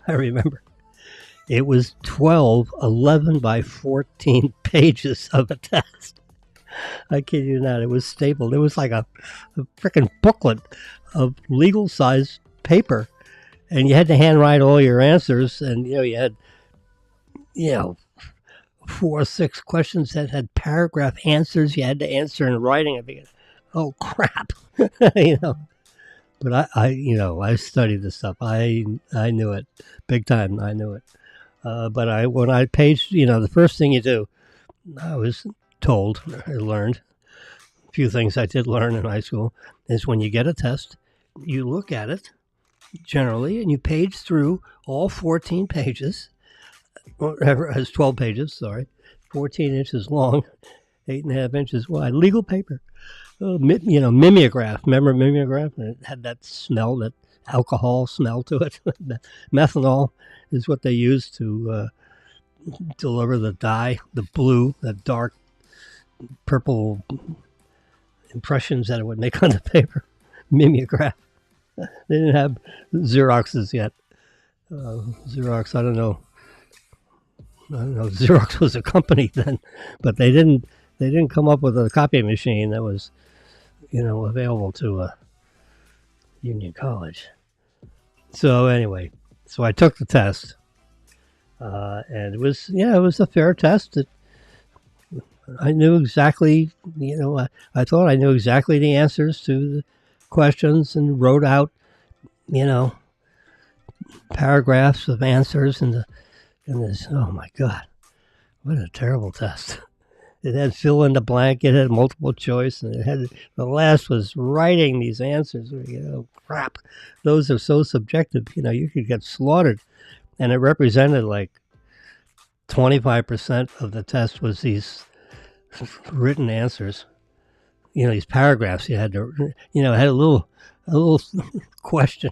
I remember. It was 11 by 14 pages of a test. I kid you not. It was stapled. It was like a freaking booklet of legal size paper. And you had to handwrite all your answers. And, you had, 4 or 6 questions that had paragraph answers you had to answer in writing. I figured, oh, crap. But I studied this stuff. I knew it big time. I knew it. But when I paged, the first thing you do, I was told, I learned, a few things I did learn in high school, is when you get a test, you look at it generally and you page through all 14 pages, whatever, has 12 pages, 14 inches long, 8.5 inches wide, legal paper. Mimeograph. Remember mimeograph? It had that smell, that alcohol smell to it. Methanol is what they used to deliver the dye, the blue, the dark purple impressions that it would make on the paper. Mimeograph. They didn't have Xeroxes yet. Xerox, I don't know. Xerox was a company then, but they didn't come up with a copy machine that was, available to Union College. So anyway, I took the test, and it was a fair test. I knew exactly, I thought I knew exactly the answers to the questions and wrote out, paragraphs of answers and this. Oh my God, what a terrible test! It had fill in the blank, it had multiple choice, and it had the last was writing these answers. Crap, those are so subjective. You could get slaughtered, and it represented like 25% of the test was these written answers. These paragraphs you had to, it had a little question,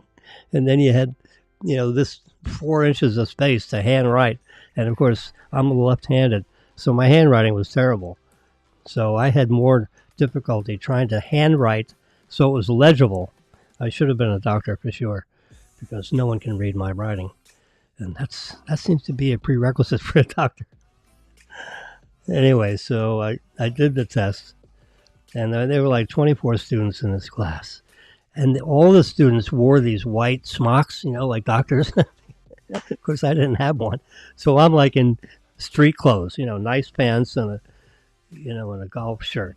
and then you had, this 4 inches of space to handwrite, and of course I'm left-handed. So my handwriting was terrible. So I had more difficulty trying to handwrite so it was legible. I should have been a doctor for sure, because no one can read my writing. And that seems to be a prerequisite for a doctor. Anyway, so I did the test. And there were like 24 students in this class. And all the students wore these white smocks, like doctors. Of course, I didn't have one. So I'm like in street clothes, nice pants and a golf shirt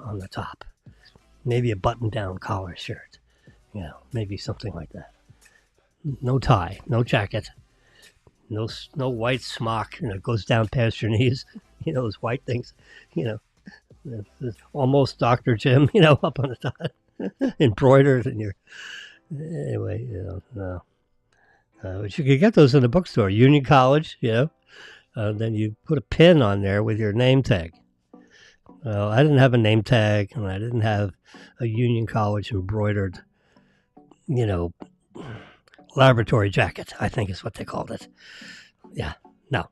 on the top. Maybe a button-down collar shirt, maybe something like that. No tie, no jacket, no white smock, goes down past your knees, those white things, almost Dr. Jim, up on the top, embroidered in your, anyway, no. But you could get those in the bookstore, Union College, then you put a pin on there with your name tag. Well, I didn't have a name tag, and I didn't have a Union College embroidered, laboratory jacket, I think is what they called it. Yeah, no.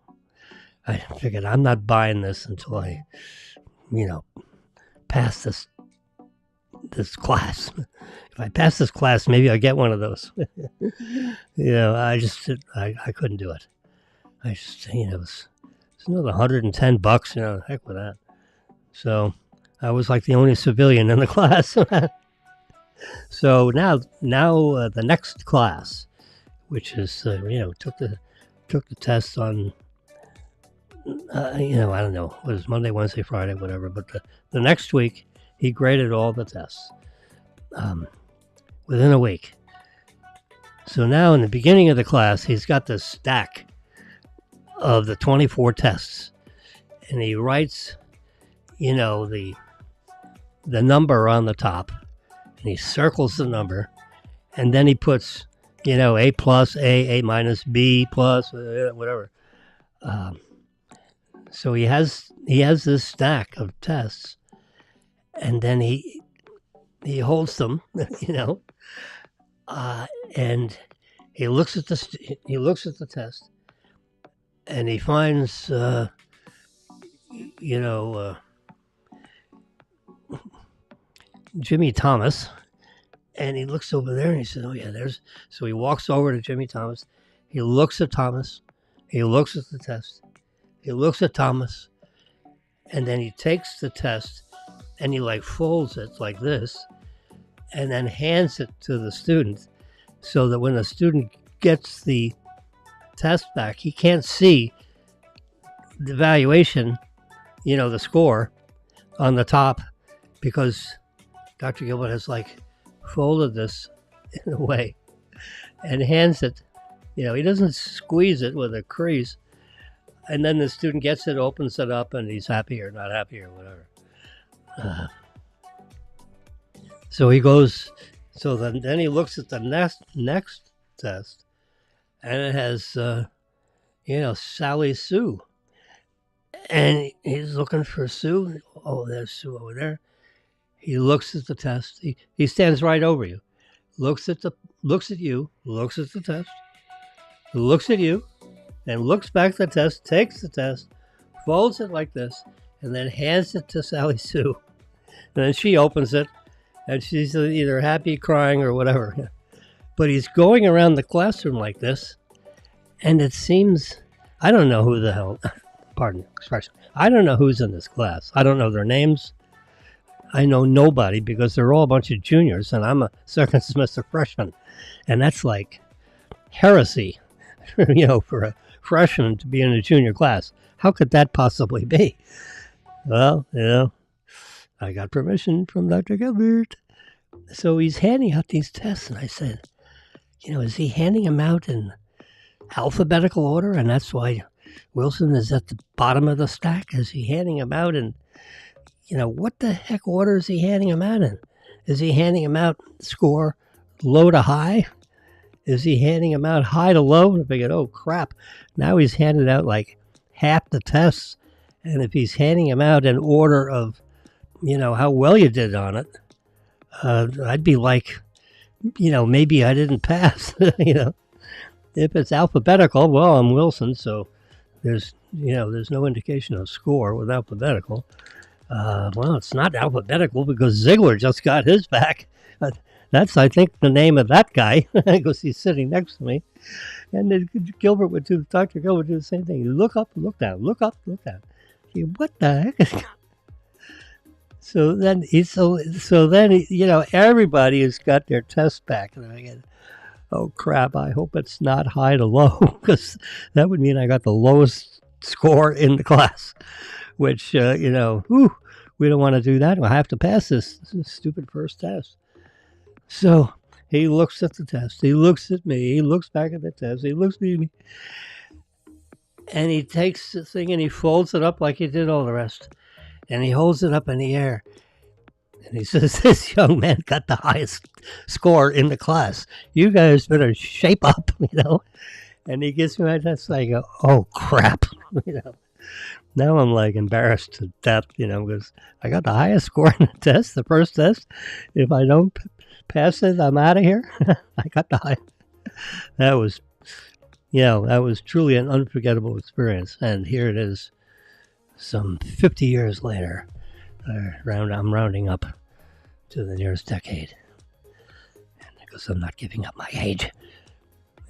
I figured I'm not buying this until I pass this class. If I pass this class, maybe I'll get one of those. I couldn't do it. I just, it's another $110. Heck with that. So I was like the only civilian in the class. So now the next class, which is took the test on I don't know, what is Monday, Wednesday, Friday, whatever. But the next week he graded all the tests within a week. So now in the beginning of the class, he's got this stack of the 24 tests, and he writes the number on the top, and he circles the number, and then he puts A plus, A minus, B plus, whatever. So he has this stack of tests, and then he holds them, and he looks at the test, and he finds Jimmy Thomas, and he looks over there and he says, "Oh yeah, there's." So he walks over to Jimmy Thomas. He looks at Thomas. He looks at the test. He looks at Thomas, and then he takes the test and he folds it like this, and then hands it to the student, so that when the student gets the test back, he can't see the evaluation, the score on the top, because Dr. Gilbert has folded this in a way and hands it. He doesn't squeeze it with a crease. And then the student gets it, opens it up, and he's happy or not happy or whatever. So he goes. So then he looks at the next test, and it has Sally Sue, and he's looking for Sue. Oh, there's Sue over there. He looks at the test. He stands right over you, looks at you, looks at the test, looks at you, and looks back at the test, takes the test, folds it like this, and then hands it to Sally Sue. And then she opens it, and she's either happy, crying, or whatever. But he's going around the classroom like this, and it seems, I don't know who the hell, pardon the expression, I don't know who's in this class. I don't know their names. I know nobody, because they're all a bunch of juniors, and I'm a second semester freshman. And that's like heresy, for a freshman to be in a junior class. How could that possibly be? Well, I got permission from Dr. Gilbert. So he's handing out these tests, and I said, is he handing them out in alphabetical order? And that's why Wilson is at the bottom of the stack? Is he handing them out in, what the heck order is he handing them out in? Is he handing them out score low to high? Is he handing them out high to low? And I figured, oh crap, now he's handed out half the tests. And if he's handing them out in order of, how well you did on it, I'd be maybe I didn't pass. If it's alphabetical, well, I'm Wilson, so there's no indication of score with alphabetical. Well, it's not alphabetical because Ziegler just got his back. That's, I think, the name of that guy, because he's sitting next to me. And then Dr. Gilbert would do the same thing. You look up, look down, look up, look down. What the heck is So then, everybody has got their test back. And I get, oh crap, I hope it's not high to low, because that would mean I got the lowest score in the class, which, we don't want to do that. I have to pass this stupid first test. So he looks at the test. He looks at me. He looks back at the test. He looks at me. And he takes the thing and he folds it up like he did all the rest. And he holds it up in the air. And he says, this young man got the highest score in the class. You guys better shape up, And he gives me my test. I go, oh, crap. Now I'm embarrassed to death, because I got the highest score in the test, the first test. If I don't pass it, I'm out of here. I got the highest. That was truly an unforgettable experience. And here it is, some 50 years later. I'm rounding up to the nearest decade. Because I'm not giving up my age.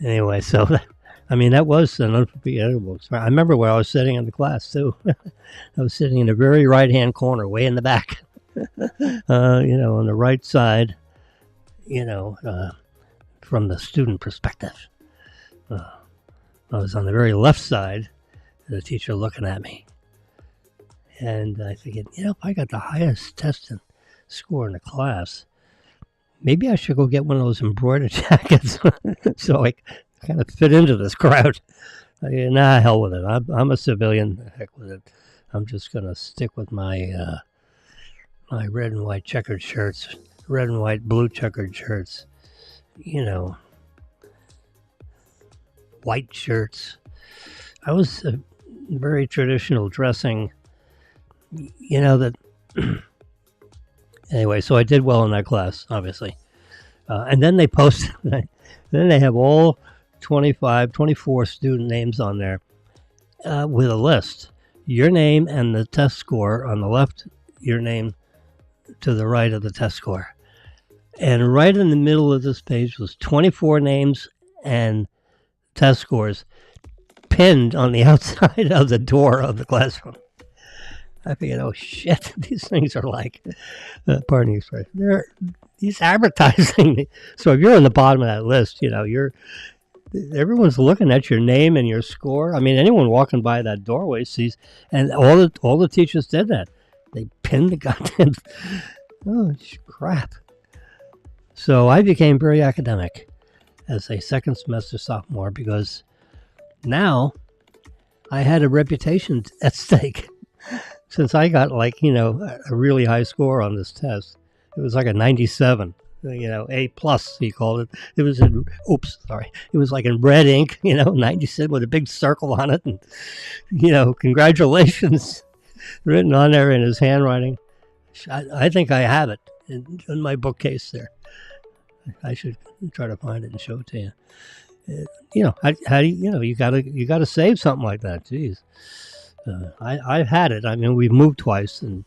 Anyway, so that was an unforgettable experience. I remember where I was sitting in the class too. I was sitting in the very right-hand corner, way in the back. On the right side. From the student perspective. I was on the very left side, the teacher looking at me. And I figured, if I got the highest test score in the class, maybe I should go get one of those embroidered jackets so I kind of fit into this crowd. Nah, hell with it. I'm a civilian. Heck with it. I'm just going to stick with my my red and white checkered shirts, red and white blue checkered shirts, white shirts. I was very traditional dressing, that... Anyway, so I did well in that class, obviously. And then they then they have all 24 student names on there with a list. Your name and the test score on the left, your name to the right of the test score. And right in the middle of this page was 24 names and test scores pinned on the outside of the door of the classroom. I figured, oh shit, these things are like, pardon the expression, he's advertising me. So if you're on the bottom of that list, everyone's looking at your name and your score. I mean, anyone walking by that doorway sees, and all the teachers did that. They pinned the goddamn, oh crap. So I became very academic as a second semester sophomore because now I had a reputation at stake. Since I got a really high score on this test, it was like a 97, A plus, he called it. It was it was like in red ink, 97 with a big circle on it. And, congratulations written on there in his handwriting. I think I have it in my bookcase there. I should try to find it and show it to you. How do you gotta save something like that. Jeez. I've had it. I mean, we've moved twice in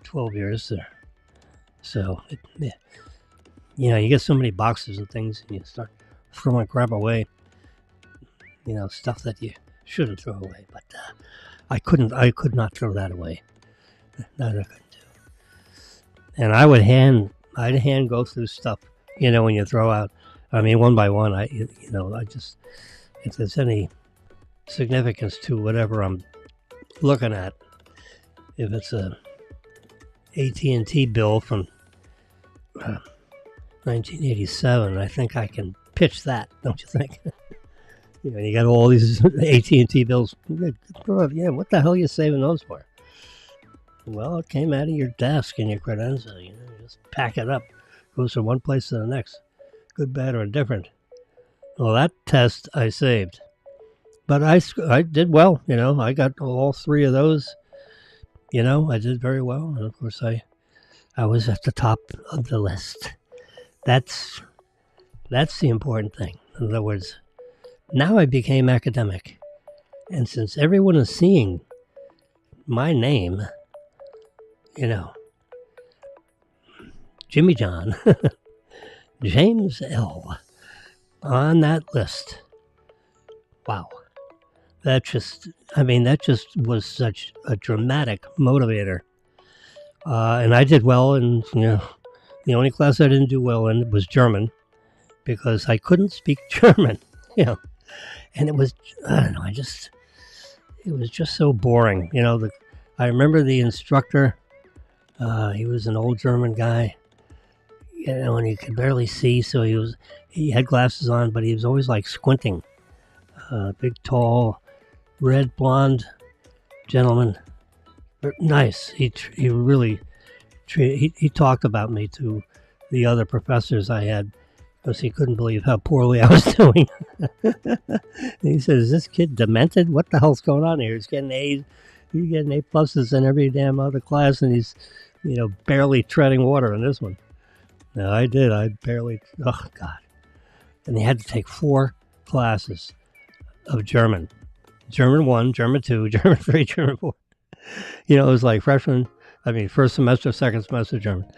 12 years. So, you get so many boxes and things, and you start throwing crap away. Stuff that you shouldn't throw away. But I could not throw that away. That I couldn't do. And I'd hand go through stuff. When you throw out. I mean, one by one. I just, if there's any significance to whatever I'm looking at, if it's a AT&T bill from 1987, I think I can pitch that, don't you think? You got all these AT&T bills. Yeah, what the hell are you saving those for? Well, it came out of your desk and your credenza. Just pack it up. Goes from one place to the next. Good, bad, or indifferent. Well, that test I saved. But I did well, I got all three of those, I did very well. And of course, I was at the top of the list. That's the important thing. In other words, now I became academic. And since everyone is seeing my name, Jimmy John, James L. on that list. Wow. That just was such a dramatic motivator. And I did well, and the only class I didn't do well in was German, because I couldn't speak German, and it was, I don't know, it was just so boring. I remember the instructor, he was an old German guy, and he could barely see, so he had glasses on, but he was always like squinting. Big, tall, red, blonde gentleman. Nice. He really he talked about me to the other professors I had, because he couldn't believe how poorly I was doing. He said, "Is this kid demented? What the hell's going on here? He's getting A pluses in every damn other class, and he's barely treading water in this one." No, I did. I barely. Oh God! And he had to take 4 classes of German. German 1, German 2, German 3, German 4. It was like freshman, I mean, first semester, second semester German.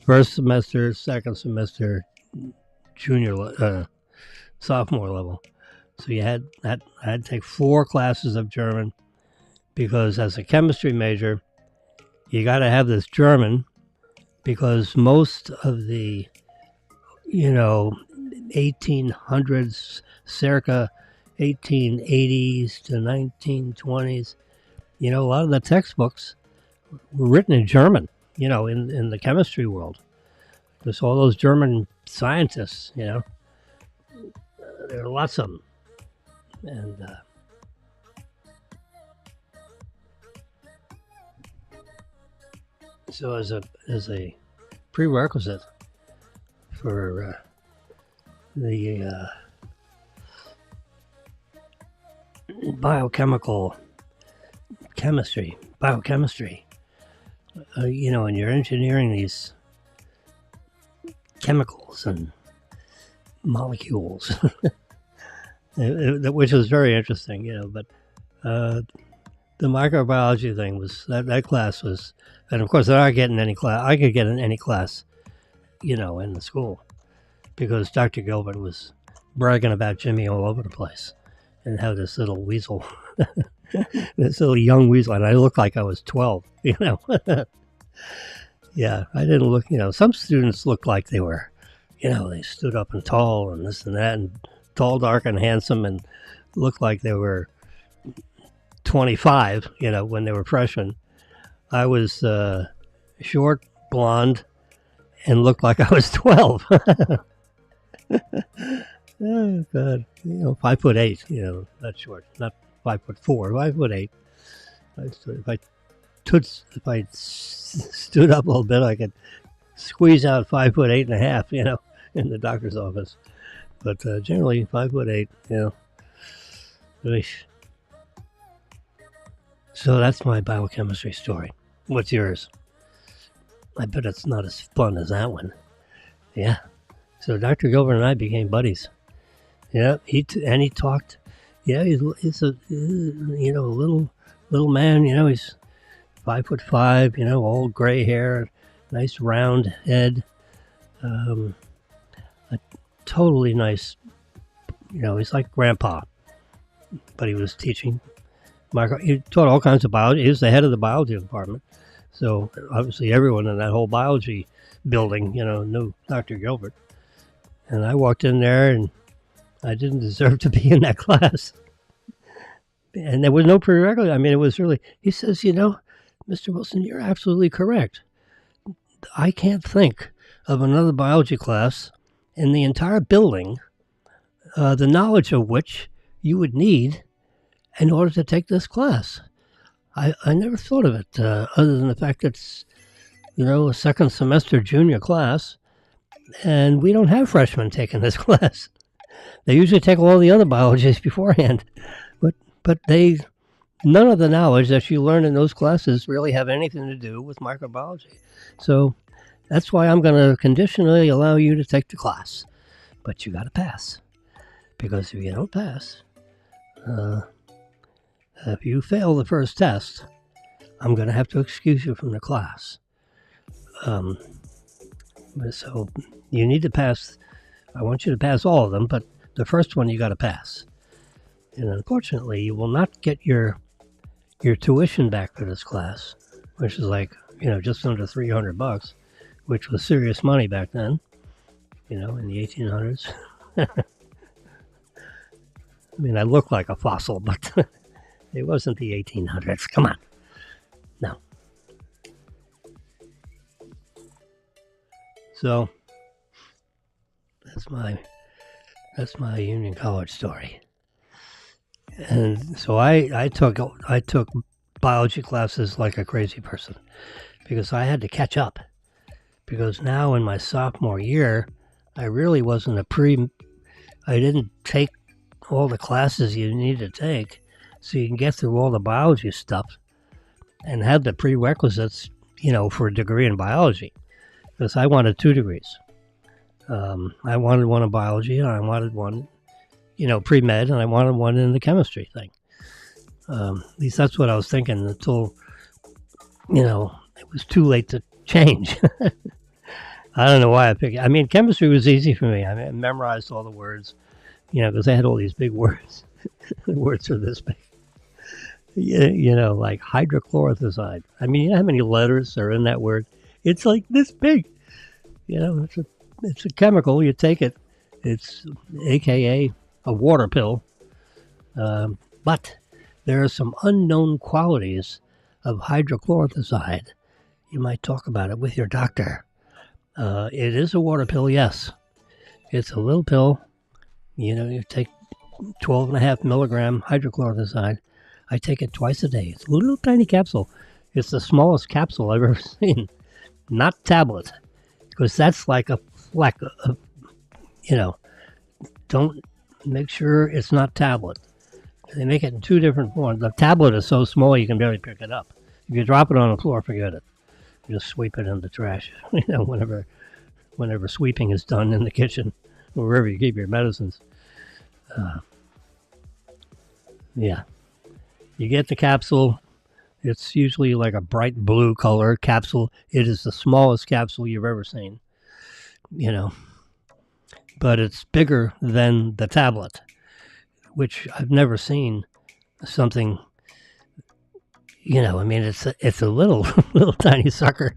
First semester, second semester, sophomore level. So I had to take 4 classes of German because as a chemistry major, you got to have this German because most of the, 1800s, circa 1880s to 1920s, a lot of the textbooks were written in German, in the chemistry world. There's all those German scientists, there are lots of them. And so as a prerequisite for the biochemistry, and you're engineering these chemicals and molecules, which was very interesting, but the microbiology thing was, that class was, and of course I could get in any class, in the school, because Dr. Gilbert was bragging about Jimmy all over the place and how this little weasel, this little young weasel, and I looked like I was 12, Yeah, I didn't look, some students looked like they were, they stood up and tall and this and that, and tall, dark, and handsome, and looked like they were 25, when they were freshmen. I was short, blonde, and looked like I was 12. Oh, God. 5'8", not short, not 5'4", 5'8". If I stood up a little bit, I could squeeze out 5'8.5", in the doctor's office. But generally 5'8", So that's my biochemistry story. What's yours? I bet it's not as fun as that one. Yeah. So Dr. Gilbert and I became buddies. Yeah, he talked. Yeah, he's a little man. He's 5'5". Old gray hair, nice round head. A totally nice. He's like grandpa, but he was teaching. He taught all kinds of biology. He was the head of the biology department. So obviously everyone in that whole biology building, knew Dr. Gilbert. And I walked in there and I didn't deserve to be in that class. And there was no prerequisite. I mean, it was really, he says, Mr. Wilson, you're absolutely correct. I can't think of another biology class in the entire building, the knowledge of which you would need in order to take this class. I never thought of it, other than the fact that it's, a second semester junior class, and we don't have freshmen taking this class. They usually take all the other biologies beforehand, but none of the knowledge that you learn in those classes really have anything to do with microbiology. So that's why I'm going to conditionally allow you to take the class, but you got to pass, because if you don't pass, if you fail the first test, I'm going to have to excuse you from the class. So you need to pass. I want you to pass all of them, but the first one you got to pass. And unfortunately, you will not get your tuition back for this class, which is like, just under $300, which was serious money back then, in the 1800s. I mean, I look like a fossil, but it wasn't the 1800s. Come on. No. So that's my Union College story. And so I took biology classes like a crazy person, because I had to catch up. Because now in my sophomore year, I really wasn't I didn't take all the classes you need to take so you can get through all the biology stuff and have the prerequisites, for a degree in biology. Because I wanted 2 degrees. I wanted one in biology, and I wanted one, pre-med, and I wanted one in the chemistry thing. At least that's what I was thinking until, it was too late to change. I don't know why I picked it. I mean, chemistry was easy for me. I memorized all the words, because I had all these big words. The words are this big. Like hydrochlorothiazide. I mean, you know how many letters are in that word? It's like this big. It's a chemical. You take it. It's AKA a water pill. But there are some unknown qualities of hydrochlorothiazide. You might talk about it with your doctor. It is a water pill, yes. It's a little pill. You take 12.5 milligram hydrochlorothiazide. I take it twice a day. It's a little tiny capsule. It's the smallest capsule I've ever seen. Not tablet. Because that's like a fleck of, don't make sure it's not tablet. They make it in two different forms. The tablet is so small you can barely pick it up. If you drop it on the floor, forget it. You just sweep it in the trash. Whenever sweeping is done in the kitchen, or wherever you keep your medicines. Yeah. You get the capsule. It's usually like a bright blue color capsule. It is the smallest capsule you've ever seen, But it's bigger than the tablet, which I've never seen something, it's a little tiny sucker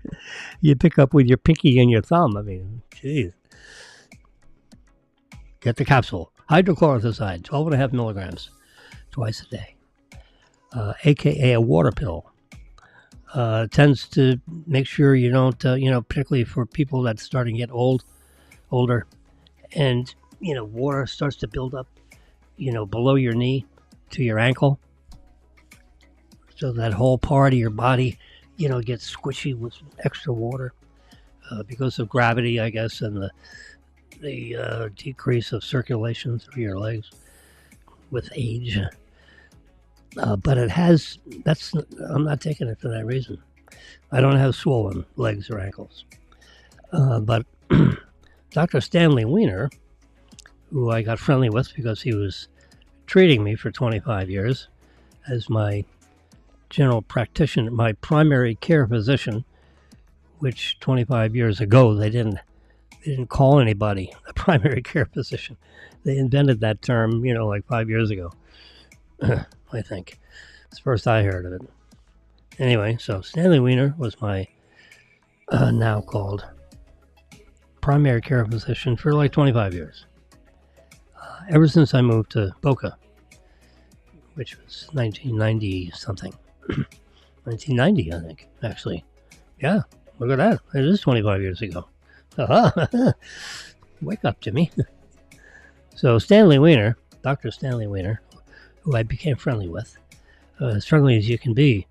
you pick up with your pinky and your thumb. I mean, geez. Get the capsule. Hydrochlorothiazide, 12.5 milligrams, twice a day. AKA a water pill. Tends to make sure you don't, particularly for people that start to get older, and, water starts to build up, below your knee to your ankle. So that whole part of your body, gets squishy with extra water because of gravity, I guess, and the decrease of circulation through your legs with age. But I'm not taking it for that reason. I don't have swollen legs or ankles. But Dr. Stanley Weiner, who I got friendly with because he was treating me for 25 years as my general practitioner, my primary care physician, which 25 years ago they didn't call anybody a primary care physician. They invented that term, like 5 years ago. I think. It's the first I heard of it. Anyway, so Stanley Weiner was my now called primary care physician for like 25 years. Ever since I moved to Boca, which was 1990 something. 1990, I think, actually. Yeah, look at that. It is 25 years ago. Wake up, Jimmy. So Stanley Weiner, Dr. Stanley Weiner, who I became friendly with, as friendly as you can be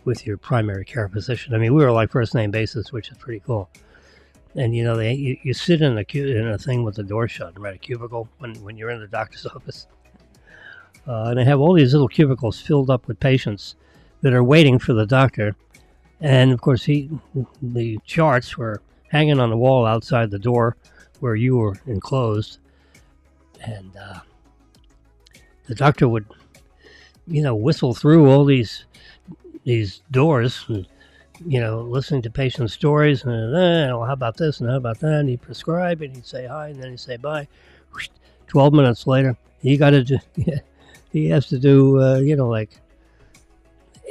with your primary care physician. I mean, we were like first name basis, which is pretty cool. And you sit in a thing with the door shut, right? A cubicle when you're in the doctor's office, and they have all these little cubicles filled up with patients that are waiting for the doctor. And of course, the charts were hanging on the wall outside the door where you were enclosed, and the doctor would, whistle through all these doors, and, listening to patient stories, and how about this and how about that, and he'd prescribe, and he'd say hi, and then he'd say bye. 12 minutes later, he has to do, like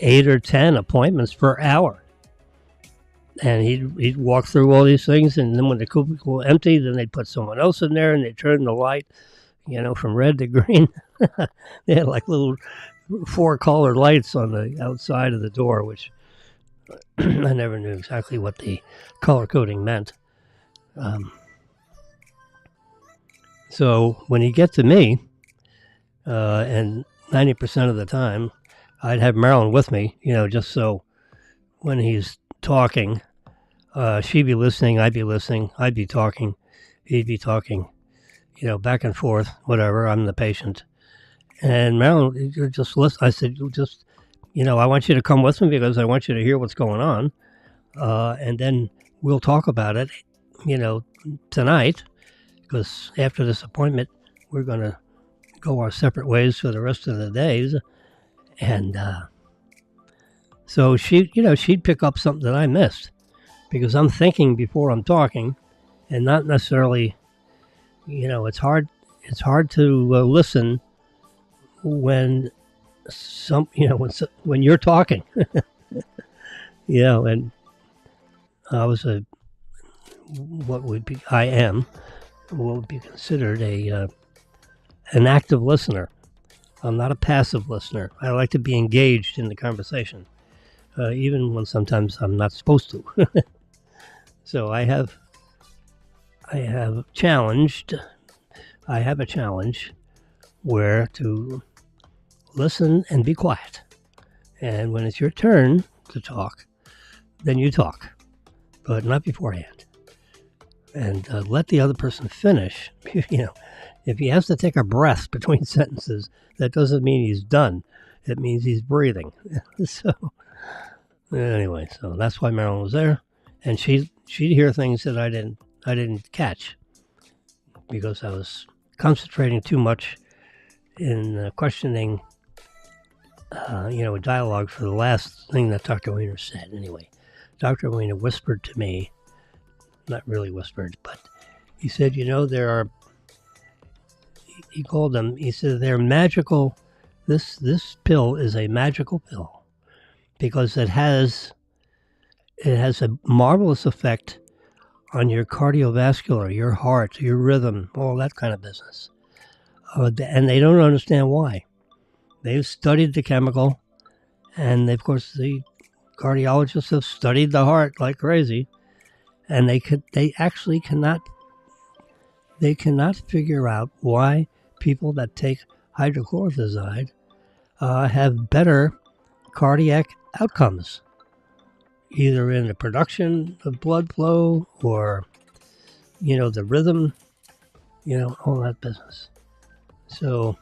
8 or 10 appointments per hour. And he'd walk through all these things, and then when the cubicle empty, then they'd put someone else in there, and they'd turn the light, from red to green. They had like little 4-color lights on the outside of the door, which I never knew exactly what the color coding meant. So when you get to me, and 90% of the time, I'd have Marilyn with me, just so when he's talking, she'd be listening, I'd be listening, I'd be talking, he'd be talking, back and forth, whatever. I'm the patient. And Marilyn, you just listen. I said, I want you to come with me because I want you to hear what's going on. And then we'll talk about it, tonight, because after this appointment, we're going to go our separate ways for the rest of the days. And So she'd pick up something that I missed because I'm thinking before I'm talking, and not necessarily, it's hard to listen when when you're talking, and I was I am what would be considered an active listener. I'm not a passive listener. I like to be engaged in the conversation, even when sometimes I'm not supposed to. So I have challenged. I have a challenge where to listen and be quiet. And when it's your turn to talk, then you talk, but not beforehand. And let the other person finish. If he has to take a breath between sentences, that doesn't mean he's done. It means he's breathing. So anyway, so that's why Marilyn was there, and she'd hear things that I didn't catch because I was concentrating too much in questioning, a dialogue for the last thing that Dr. Weiner said. Anyway, Dr. Weiner whispered to me, not really whispered, but he said, there are, he called them, he said, they're magical. This pill is a magical pill because it has a marvelous effect on your cardiovascular, your heart, your rhythm, all that kind of business. And they don't understand why. They've studied the chemical, and of course the cardiologists have studied the heart like crazy, and they actually cannot figure out why people that take hydrochlorothiazide have better cardiac outcomes, either in the production of blood flow or, the rhythm, all that business. So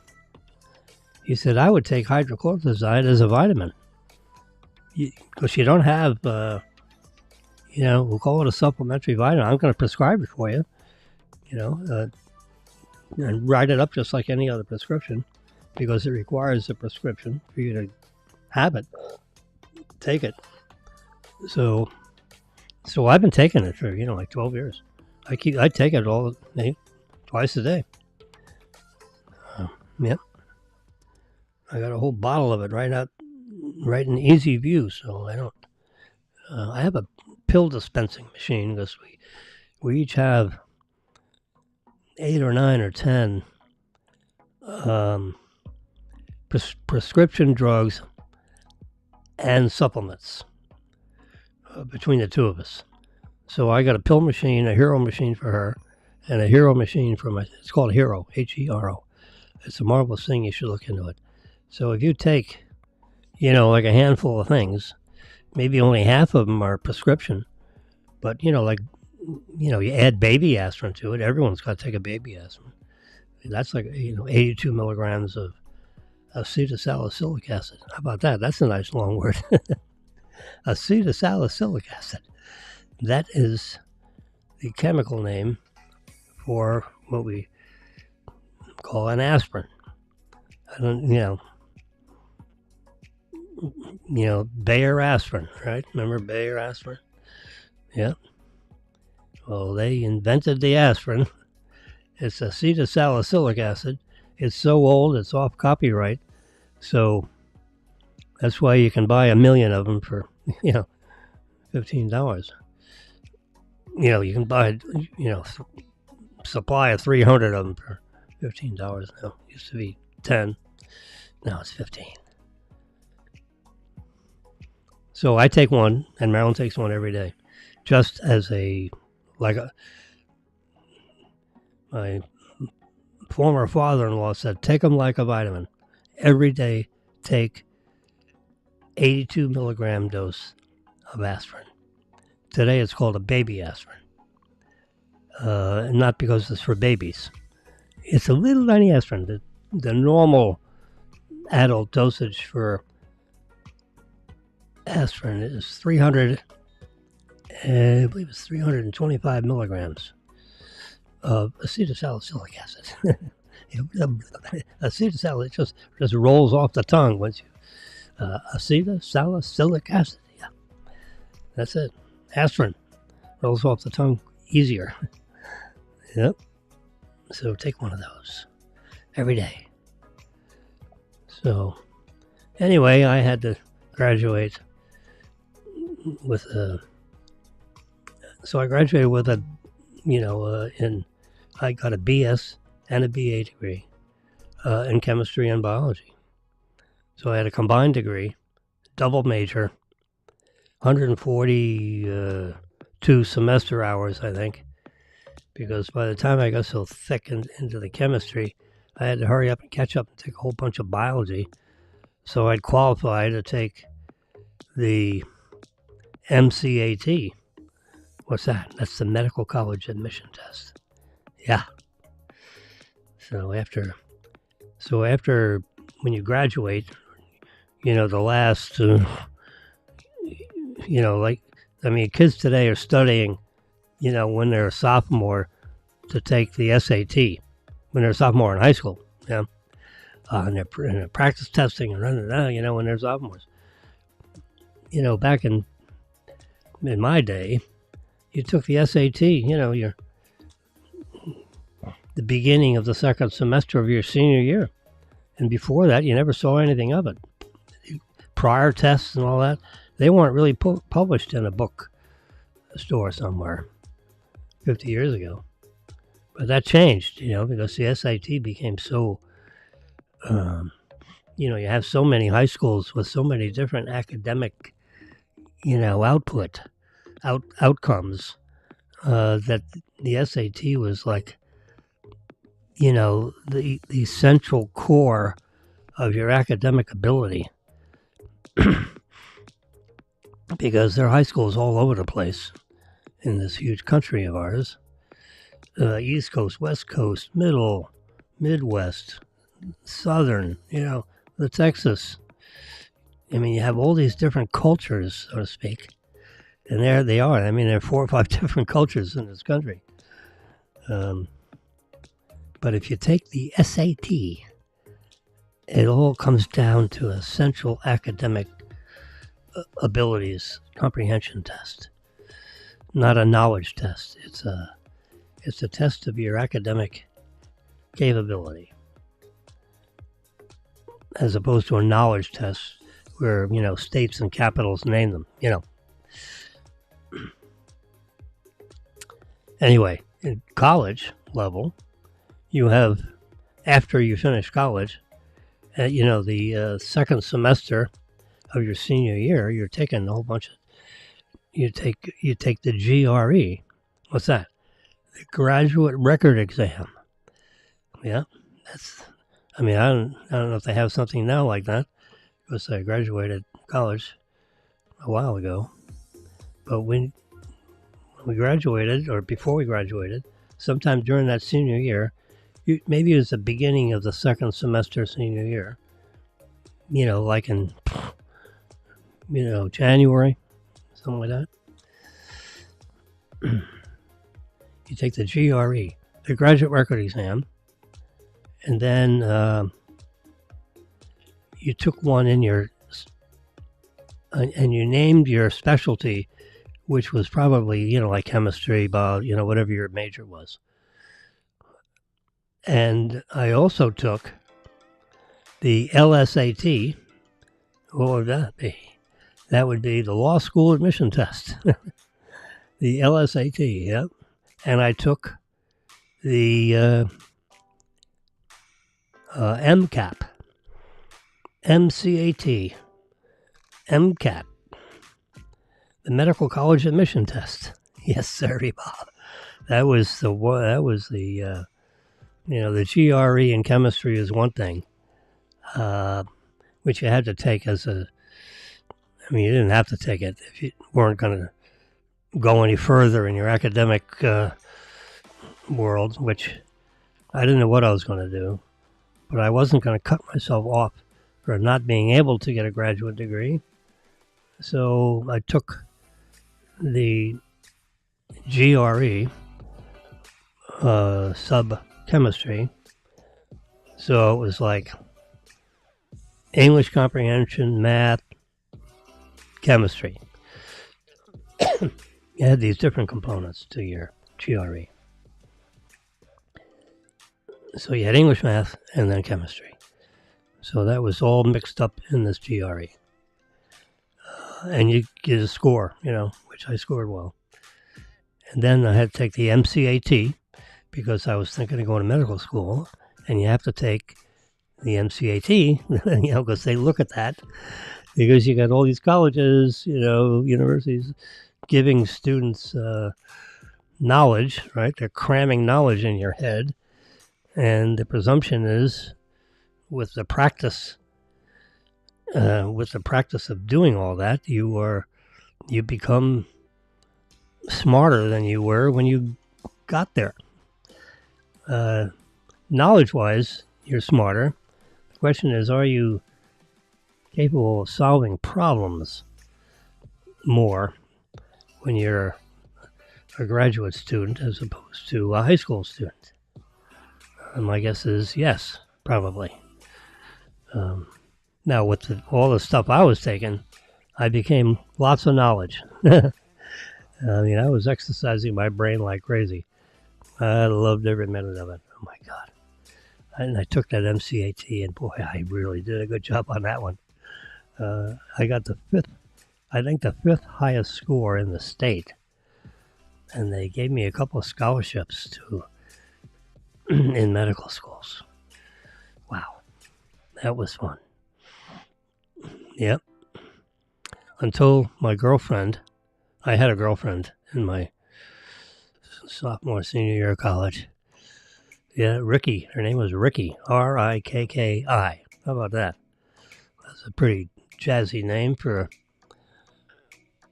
he said, I would take hydrochlorothiazide as a vitamin because you don't have, we'll call it a supplementary vitamin. I'm going to prescribe it for you, and write it up just like any other prescription because it requires a prescription for you to have it, take it. So I've been taking it for, like 12 years. I take it twice a day. Yep. I got a whole bottle of it right in easy view. So I don't, I have a pill dispensing machine because we each have 8 or 9 or 10 prescription drugs and supplements between the two of us. So I got a pill machine, a hero machine for her, and a hero machine for it's called Hero, Hero. It's a marvelous thing. You should look into it. So if you take, like a handful of things, maybe only half of them are prescription, but, you add baby aspirin to it. Everyone's got to take a baby aspirin. That's like, 82 milligrams of acetylsalicylic acid. How about that? That's a nice long word. Acetylsalicylic acid. That is the chemical name for what we call an aspirin. I don't, Bayer aspirin, right? Remember Bayer aspirin? Yeah. Well, they invented the aspirin. It's acetylsalicylic acid. It's so old, it's off copyright. So that's why you can buy 1 million of them for, $15. You can buy, supply of 300 of them for $15 now. It used to be 10. Now it's 15. So I take one, and Marilyn takes one every day, just as my former father-in-law said, take them like a vitamin. Every day, take 82 milligram dose of aspirin. Today it's called a baby aspirin. Not because it's for babies. It's a little tiny aspirin. The normal adult dosage for aspirin is 300, I believe it's 325 milligrams of acetylsalicylic acid. Acetylsalicylic just rolls off the tongue once Acetylsalicylic acid. Yeah, that's it. Aspirin rolls off the tongue easier. Yep. So take one of those every day. So anyway, I had to graduate with a. So I graduated with a, I got a BS and a BA degree in chemistry and biology. So I had a combined degree, double major, 142 semester hours, I think, because by the time I got so thick into the chemistry, I had to hurry up and catch up and take a whole bunch of biology. So I'd qualify to take the MCAT. What's that? That's the Medical College Admission Test. Yeah. So after when you graduate, the last, kids today are studying, when they're a sophomore to take the SAT, when they're a sophomore in high school, and they're practice testing and running around, when they're sophomores. Back in my day, you took the SAT, the beginning of the second semester of your senior year. And before that, you never saw anything of it. Prior tests and all that, they weren't really published in a book store somewhere 50 years ago. But that changed, because the SAT became so, you have so many high schools with so many different academic, outcomes, that the SAT was like, the central core of your academic ability. Because there are high schools all over the place in this huge country of ours. East Coast, West Coast, Middle, Midwest, Southern, the Texas. You have all these different cultures, so to speak. And there they are. There are 4 or 5 different cultures in this country. But if you take the SAT, it all comes down to a central academic abilities comprehension test, not a knowledge test. It's a test of your academic capability, as opposed to a knowledge test where states and capitals name them. Anyway, in college level, you have, after you finish college, the second semester of your senior year, you're taking a whole bunch of, you take the GRE. What's that? The Graduate Record Exam. Yeah, that's, I don't know if they have something now like that, because I graduated college a while ago. But when we graduated, or before we graduated, sometime during that senior year, maybe it was the beginning of the second semester senior year, like in, January, something like that. You take the GRE, the Graduate Record Exam, and then you took one in your, and you named your specialty, which was probably, like chemistry, biology, whatever your major was. And I also took the LSAT. What would that be? That would be the law school admission test. The LSAT, yep. And I took the MCAT, MCAT, MCAT, the Medical College Admission Test. Yes, sir, Bob. That was the the GRE in chemistry is one thing, which you had to take as a, you didn't have to take it if you weren't going to go any further in your academic world, which I didn't know what I was going to do, but I wasn't going to cut myself off for not being able to get a graduate degree. So I took the GRE sub chemistry. So it was like, English comprehension, math, chemistry. You had these different components to your GRE. So you had English, math, and then chemistry. So that was all mixed up in this GRE. And you get a score, which I scored well. And then I had to take the MCAT because I was thinking of going to medical school. And you have to take the MCAT, because they look at that. Because you got all these colleges, universities giving students knowledge, right? They're cramming knowledge in your head. And the presumption is with the practice of doing all that, you become smarter than you were when you got there. Knowledge-wise, you're smarter. The question is, are you capable of solving problems more when you're a graduate student as opposed to a high school student? And my guess is yes, probably. Now, with all the stuff I was taking, I became lots of knowledge. I was exercising my brain like crazy. I loved every minute of it. Oh, my God. And I took that MCAT, and boy, I really did a good job on that one. I got the fifth highest score in the state. And they gave me a couple of scholarships in medical schools. Wow. That was fun. Yep. Until my girlfriend, I had a girlfriend in my sophomore, senior year of college. Yeah, Ricky. Her name was Ricky. Rikki. How about that? That's a pretty jazzy name for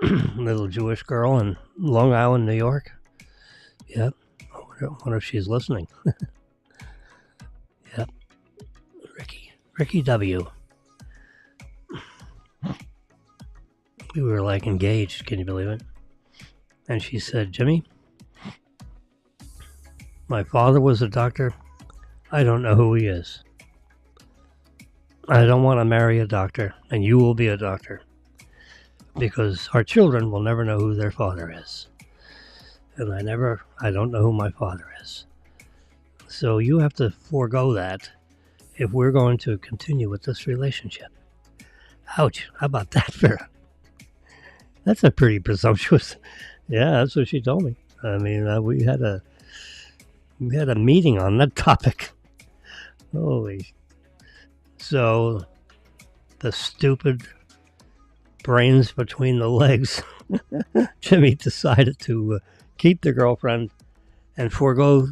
a little Jewish girl in Long Island, New York. Yep. I wonder if she's listening. Yep. Ricky W. We were like engaged, can you believe it? And she said, Jimmy, my father was a doctor. I don't know who he is. I don't want to marry a doctor, and you will be a doctor. Because our children will never know who their father is. And I don't know who my father is. So you have to forego that if we're going to continue with this relationship. Ouch, how about that? That's a pretty presumptuous. Yeah, that's what she told me. I mean, we had a meeting on that topic. Holy. So the stupid brains between the legs, Jimmy decided to keep the girlfriend and forego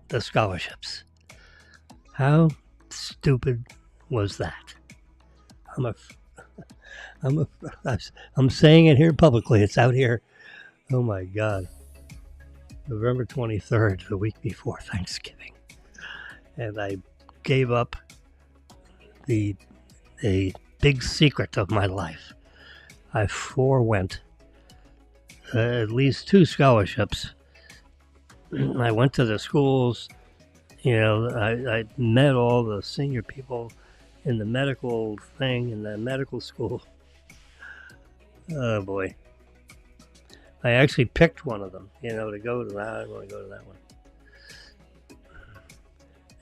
the scholarships. How stupid was that? I'm saying it here publicly. It's out here. Oh my God. November 23rd, the week before Thanksgiving. And I gave up a big secret of my life. I forewent at least 2 scholarships. I went to the schools. I met all the senior people in the medical thing, in the medical school. Oh, boy. I actually picked one of them, to go to that. I want to go to that one.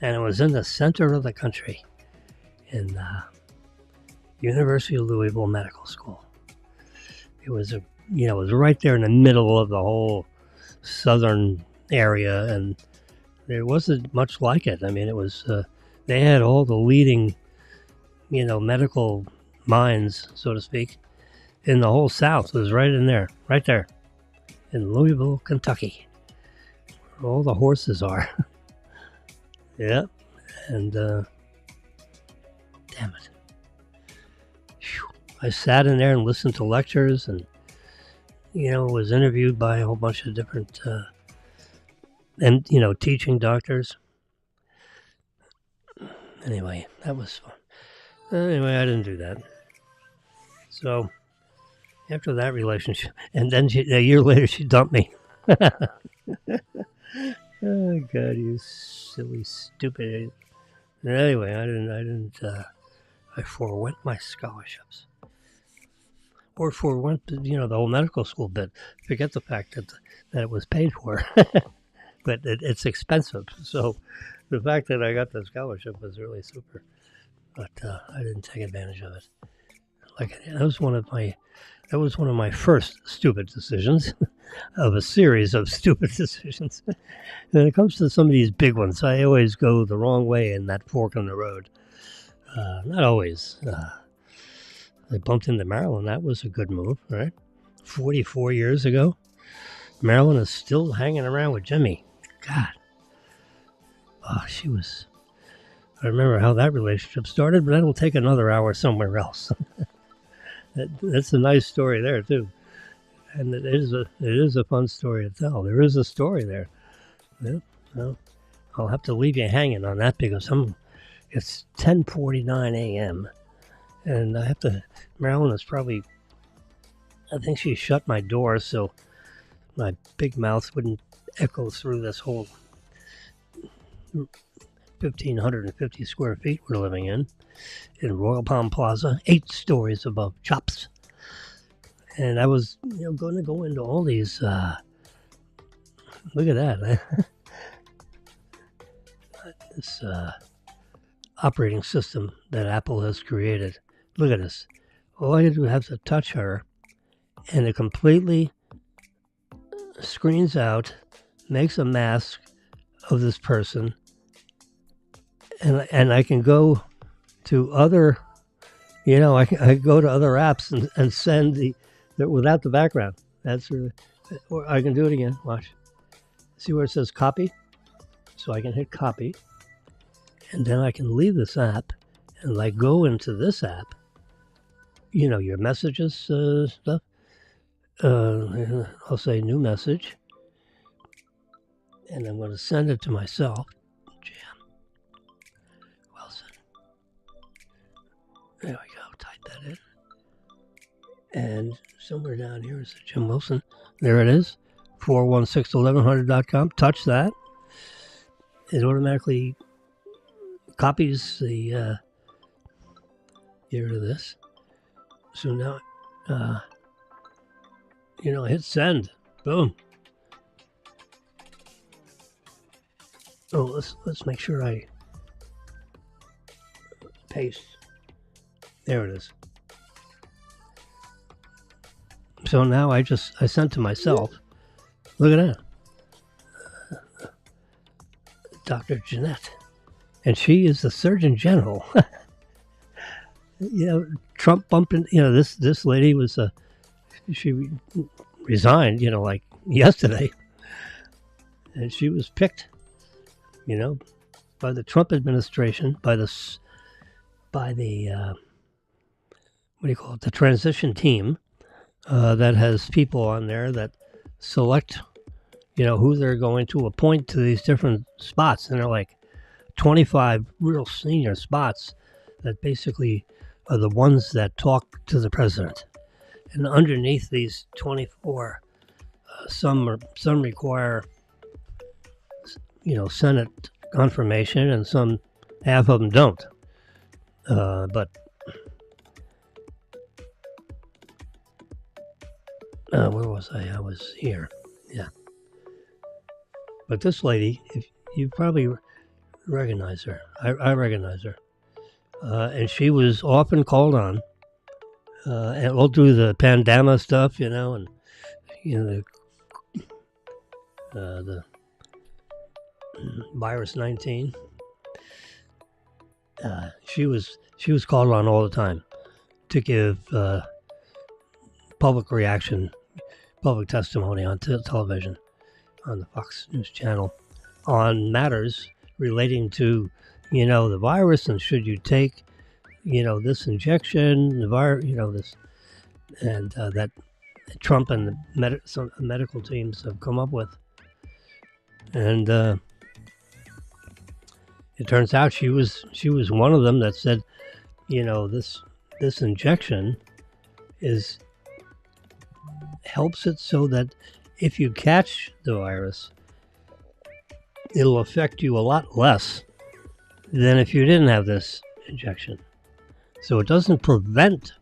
And it was in the center of the country, in the University of Louisville Medical School. It was it was right there in the middle of the whole southern area, and there wasn't much like it. I mean, it was, they had all the leading, medical minds, so to speak, in the whole South. It was right there, in Louisville, Kentucky, where all the horses are. Yeah, and damn it. Whew. I sat in there and listened to lectures and, was interviewed by a whole bunch of different, teaching doctors. Anyway, that was fun. Anyway, I didn't do that. So, after that relationship, and then a year later, she dumped me. Oh God, you silly, stupid idiot. Anyway, I I forwent my scholarships. Or forwent, the whole medical school bit. Forget the fact that it was paid for. But it's expensive. So the fact that I got the scholarship was really super. But I didn't take advantage of it. That was one of my first stupid decisions of a series of stupid decisions. When it comes to some of these big ones, I always go the wrong way in that fork in the road. Not always. I bumped into Marilyn. That was a good move, right? 44 years ago. Marilyn is still hanging around with Jimmy. God. Oh, I remember how that relationship started, but that'll take another hour somewhere else. That's a nice story there, too. And it is a fun story to tell. There is a story there. Yeah, well, I'll have to leave you hanging on that because it's 10:49 a.m. and Marilyn is probably, I think she shut my door so my big mouth wouldn't echo through this whole 1,550 square feet we're living in Royal Palm Plaza, 8 stories above Chops. And I was going to go into all these, look at that, this operating system that Apple has created. Look at this. All I do have to touch her, and it completely screens out, makes a mask of this person, and I can go to other, I can go to other apps and send without the background. Or I can do it again. Watch. See where it says copy? So I can hit copy, and then I can leave this app and go into this app. Your messages stuff. I'll say new message, and I'm going to send it to myself. Jam Wilson. There we go. Type that in. And somewhere down here is Jim Wilson. There it is. 4161100.com. Touch that. It automatically copies the get rid of this. So now hit send. Boom. Oh, let's make sure I paste. There it is. So now I sent to myself. Look at that. Dr. Jeanette. And she is the Surgeon General. Trump bumping, this lady was she resigned, yesterday. And she was picked, by the Trump administration, by the what do you call it, the transition team that has people on there that select, who they're going to appoint to these different spots. And they're 25 real senior spots that basically are the ones that talk to the president. And underneath these 24, some require, Senate confirmation, and half of them don't. But where was I? I was here. Yeah. But this lady, if you probably recognize her. I recognize her. And she was often called on. And we'll do the pandemic stuff, and the virus 19. She was called on all the time to give public reaction, public testimony on television, on the Fox News channel, on matters relating to, the virus, and should you take, this injection, the virus, this, and that Trump and some medical teams have come up with. And it turns out she was one of them that said, this injection helps it so that if you catch the virus, it'll affect you a lot less than if you didn't have this injection. So it doesn't prevent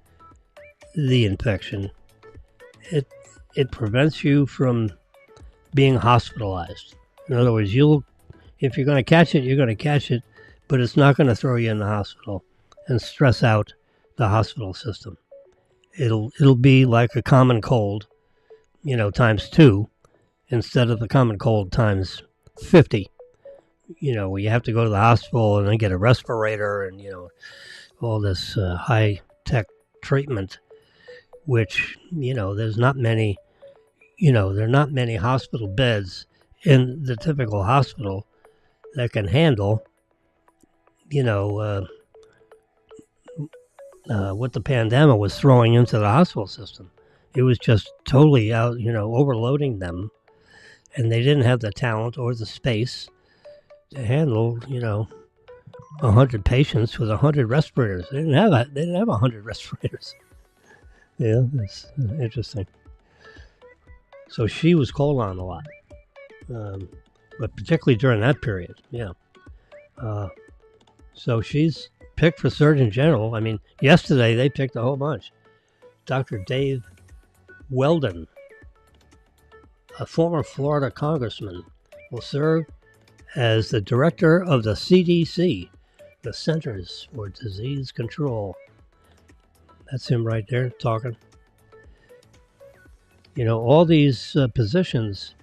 the infection. It prevents you from being hospitalized. In other words, if you're going to catch it, you're going to catch it, but it's not going to throw you in the hospital and stress out the hospital system. It'll be like a common cold, times 2 instead of the common cold times 50. Where you have to go to the hospital and then get a respirator and all this high-tech treatment, which there's not many. There are not many hospital beds in the typical hospital that can handle, what the pandemic was throwing into the hospital system. It was just totally out, overloading them, and they didn't have the talent or the space to handle, 100 patients with 100 respirators. They didn't have 100 respirators. Yeah, it's interesting. So she was called on a lot, but particularly during that period, yeah. So she's picked for Surgeon General. I mean, yesterday they picked a whole bunch. Dr. Dave Weldon, a former Florida congressman, will serve as the director of the CDC, the Centers for Disease Control. That's him right there talking. All these positions,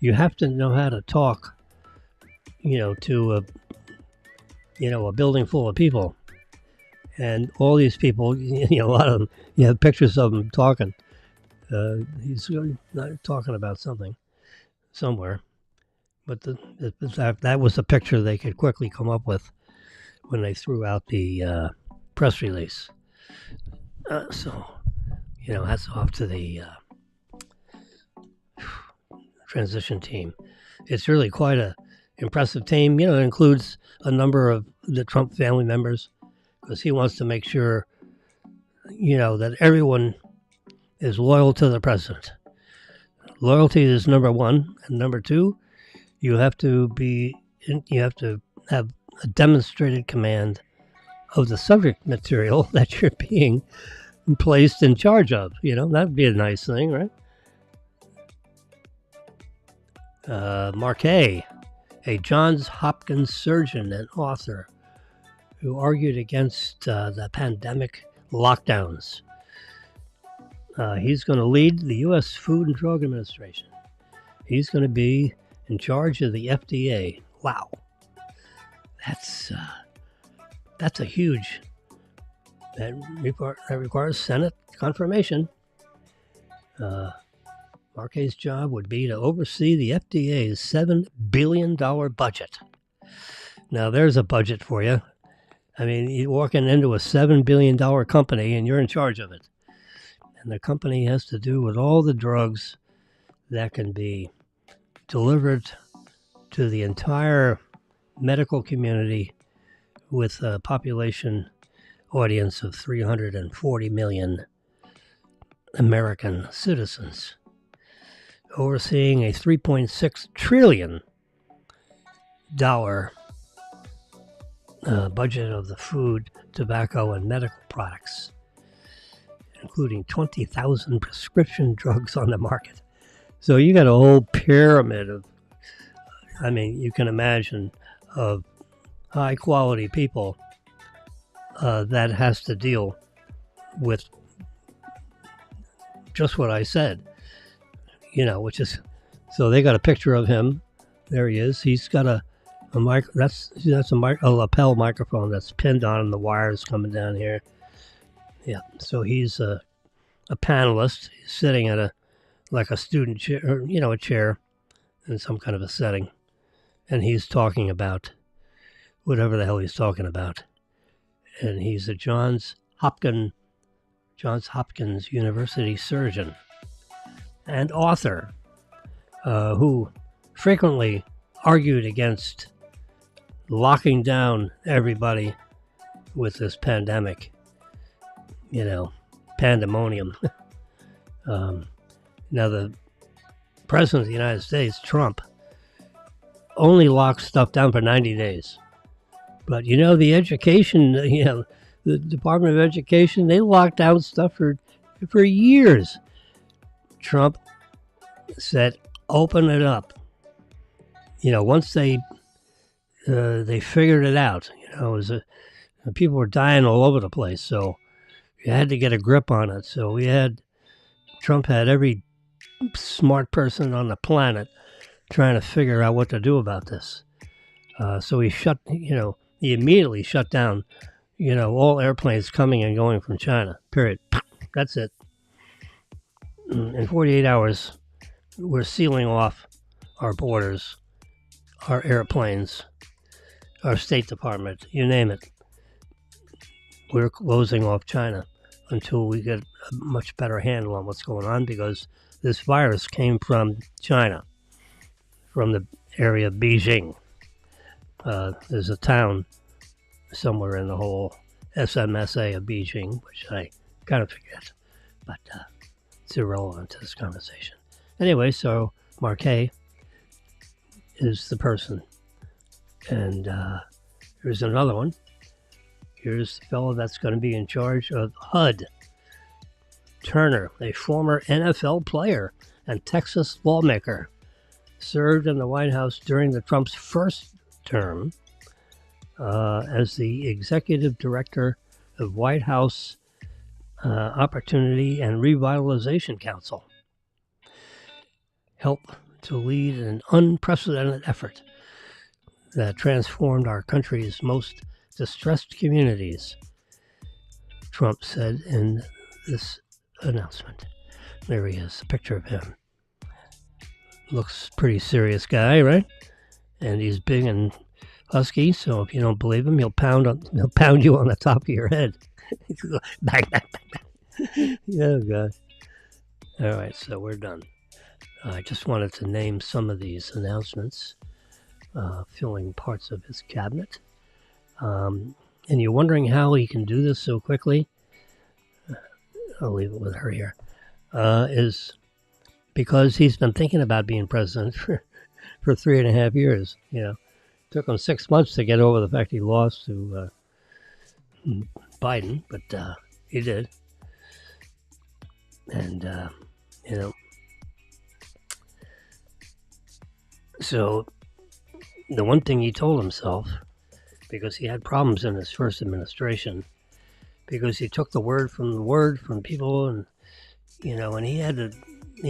you have to know how to talk, to a building full of people. And all these people, a lot of them, you have pictures of them talking. He's not talking about something somewhere. But that was the picture they could quickly come up with when they threw out the press release. So, hats off to the transition team. It's really quite a impressive team. It includes a number of the Trump family members because he wants to make sure, that everyone is loyal to the president. Loyalty is number one, and number two, you have to have a demonstrated command of the subject material that you're being placed in charge of. That'd be a nice thing, right? Marquet, a Johns Hopkins surgeon and author who argued against the pandemic lockdowns. He's going to lead the U.S. Food and Drug Administration. He's going to be in charge of the FDA. Wow. That's a huge, that requires Senate confirmation. Marquet's job would be to oversee the FDA's $7 billion budget. Now, there's a budget for you. I mean, you're walking into a $7 billion company and you're in charge of it. And the company has to do with all the drugs that can be delivered to the entire medical community with a population audience of 340 million American citizens, overseeing a $3.6 trillion budget of the food, tobacco, and medical products, including 20,000 prescription drugs on the market. So you got a whole pyramid of, you can imagine, of high quality people that has to deal with just what I said, which is, so they got a picture of him. There he is. He's got a mic. That's a lapel microphone that's pinned on him. The wires coming down here. Yeah. So he's a panelist. He's sitting at a student chair, or, a chair in some kind of a setting. And he's talking about whatever the hell he's talking about. And he's a Johns Hopkins University surgeon and author who frequently argued against locking down everybody with this pandemic, pandemonium. Now, the president of the United States, Trump, only locks stuff down for 90 days. But, the education, the Department of Education, they locked down stuff for years. Trump said, open it up. Once they figured it out, people were dying all over the place, so you had to get a grip on it. So Trump had every smart person on the planet trying to figure out what to do about this. So he immediately shut down, all airplanes coming and going from China, period. That's it. In 48 hours, we're sealing off our borders, our airplanes, our State Department, you name it. We're closing off China until we get a much better handle on what's going on, because this virus came from China, from the area of Beijing. There's a town somewhere in the whole SMSA of Beijing, which I kind of forget, but it's irrelevant to this conversation. Anyway, so Marquet is the person. And here's another one. Here's the fellow that's going to be in charge of HUD. Turner, a former NFL player and Texas lawmaker, served in the White House during the Trump's first term as the executive director of White House Opportunity and Revitalization Council. Helped to lead an unprecedented effort that transformed our country's most distressed communities, Trump said in this announcement. There he is, a picture of him. Looks pretty serious guy, right? And he's big and husky, so if you don't believe him, he'll pound you on the top of your head. Bang, bang, bang, bang. Oh, God. All right, so we're done. I just wanted to name some of these announcements, filling parts of his cabinet. And you're wondering how he can do this so quickly? I'll leave it with her here. Is because he's been thinking about being president for 3.5 years. Took him 6 months to get over the fact he lost to Biden, but he did. And so the one thing he told himself, because he had problems in his first administration, because he took the word from people, and and he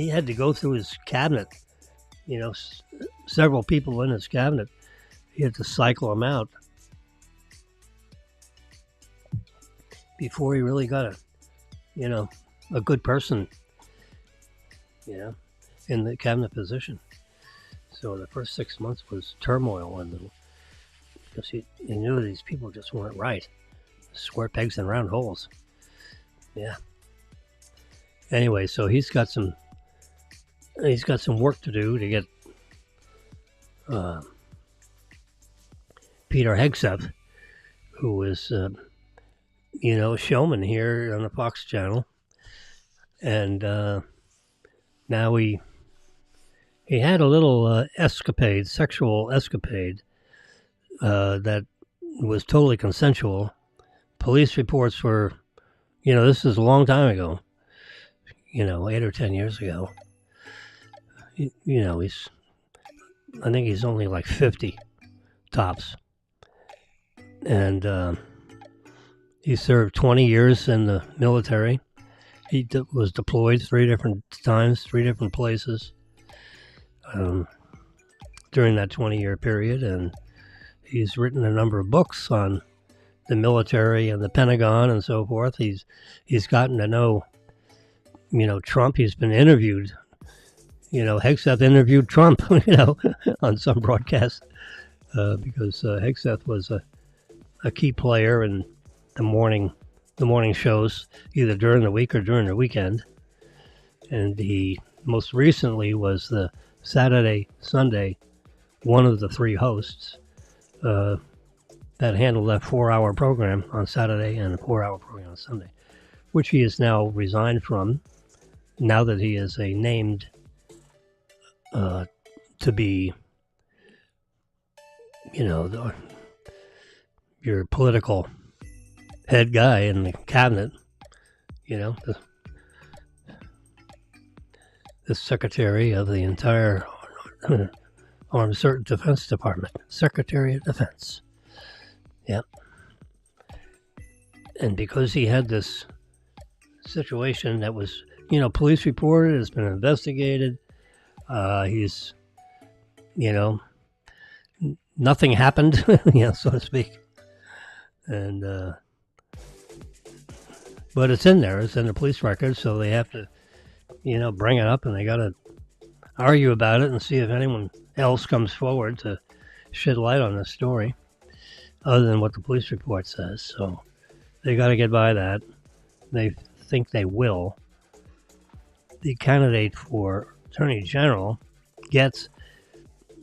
had to go through his cabinet, several people in his cabinet. He had to cycle them out before he really got a good person, in the cabinet position. So the first 6 months was turmoil, and because he knew these people just weren't right. Square pegs in round holes. Yeah. Anyway, so he's got some work to do to get Peter Hegseth, who is a showman here on the Fox channel, and now he had a little sexual escapade that was totally consensual. Police reports were, this is a long time ago, 8 or 10 years ago. I think he's only like 50 tops. And he served 20 years in the military. He was deployed 3 different times, 3 different places during that 20-year period. And he's written a number of books on the military and the Pentagon and so forth. He's gotten to know, Trump. He's been interviewed. Hegseth interviewed Trump, on some broadcast because Hegseth was a key player in the morning shows, either during the week or during the weekend. And he most recently was the Saturday, Sunday, one of the 3 hosts that handled that 4-hour program on Saturday and a 4-hour program on Sunday, which he is now resigned from, now that he is a named to be, your political head guy in the cabinet, the secretary of the entire Armed Defense Department, Secretary of Defense. Yep. And because he had this situation that was, police reported, it's been investigated, he's, nothing happened, so to speak. And, but it's in there, it's in the police record, so they have to, bring it up, and they got to argue about it and see if anyone else comes forward to shed light on this story, other than what the police report says. So they got to get by that. They think they will. The candidate for Attorney General gets,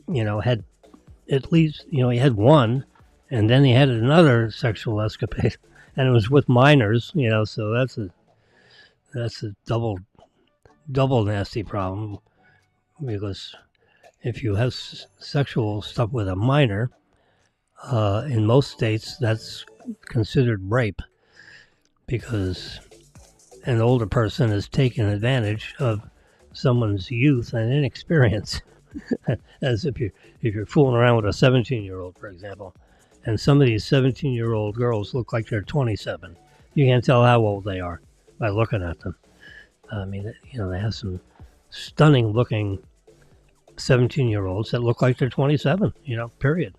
had at least, he had one, and then he had another sexual escapade, and it was with minors, so that's a double nasty problem, because if you have sexual stuff with a minor, in most states that's considered rape, because an older person is taking advantage of someone's youth and inexperience. As if you're fooling around with a 17-year-old, for example, and some of these 17-year-old girls look like they're 27. You can't tell how old they are by looking at them. I mean, they have some stunning-looking 17-year-olds that look like they're 27. Period.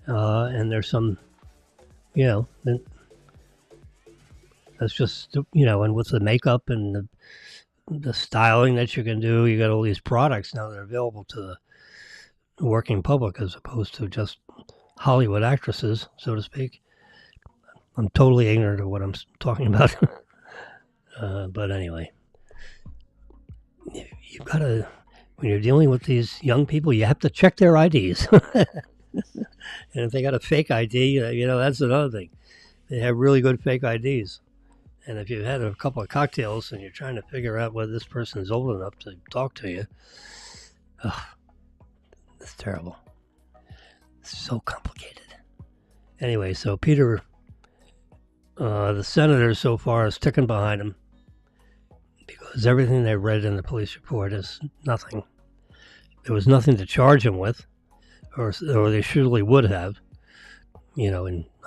And there's some, that's just, and with the makeup and the styling that you can do, you got all these products now that are available to the working public as opposed to just Hollywood actresses, so to speak. I'm totally ignorant of what I'm talking about. But anyway, you've got to, when you're dealing with these young people, you have to check their IDs. And if they got a fake ID, that's another thing. They have really good fake IDs. And if you've had a couple of cocktails and you're trying to figure out whether this person is old enough to talk to you, it's terrible. It's so complicated. Anyway, so Peter, the senator so far is ticking behind him because everything they read in the police report is nothing. There was nothing to charge him with, or they surely would have, I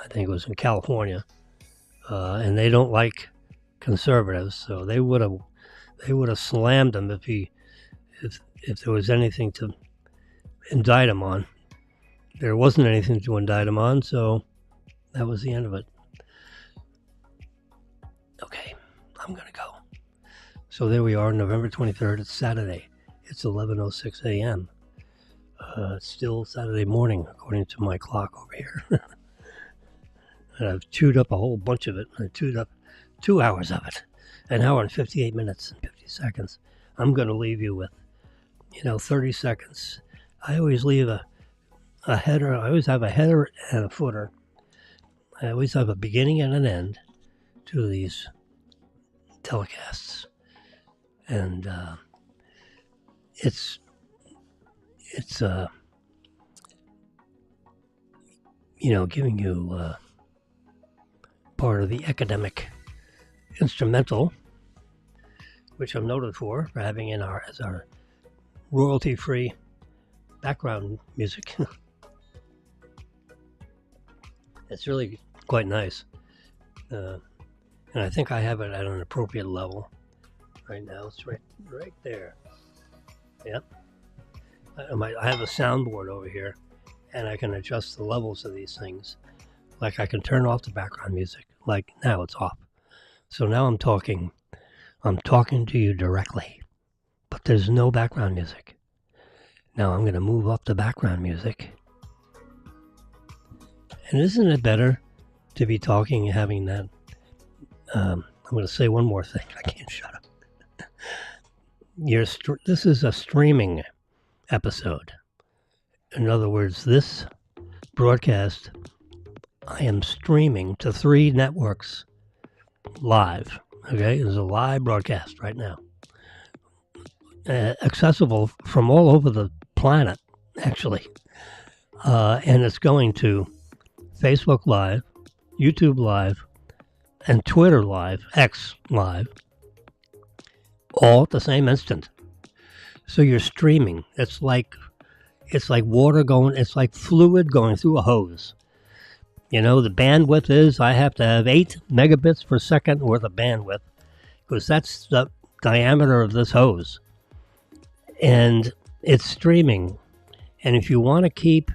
think it was in California. And they don't like conservatives, so they would have slammed him if there was anything to indict him on. There wasn't anything to indict him on, so that was the end of it. Okay, I'm gonna go. So there we are, November 23rd. It's Saturday. It's 11:06 a.m. It's still Saturday morning, according to my clock over here. And I've chewed up a whole bunch of it. I chewed up 2 hours of it, an hour and 58 minutes and 50 seconds. I'm going to leave you with, 30 seconds. I always leave a header. I always have a header and a footer. I always have a beginning and an end to these telecasts. And it's giving you part of the academic instrumental, which I'm noted for having as our royalty-free background music. It's really quite nice, and I think I have it at an appropriate level right now. It's right there. Yep. I have a soundboard over here, and I can adjust the levels of these things. Like I can turn off the background music. Like now it's off. So now I'm talking to you directly, but there's no background music. Now I'm going to move up the background music. And isn't it better to be talking and having that? I'm going to say one more thing. I can't shut up. This is a streaming episode. In other words, this broadcast, I am streaming to 3 networks live. Okay, it's a live broadcast right now. Accessible from all over the planet, actually. And it's going to Facebook Live, YouTube Live, and Twitter Live, X Live, all at the same instant. So you're streaming. It's like water going, it's like fluid going through a hose. The bandwidth is I have to have 8 megabits per second worth of bandwidth because that's the diameter of this hose. And it's streaming. And if you want to keep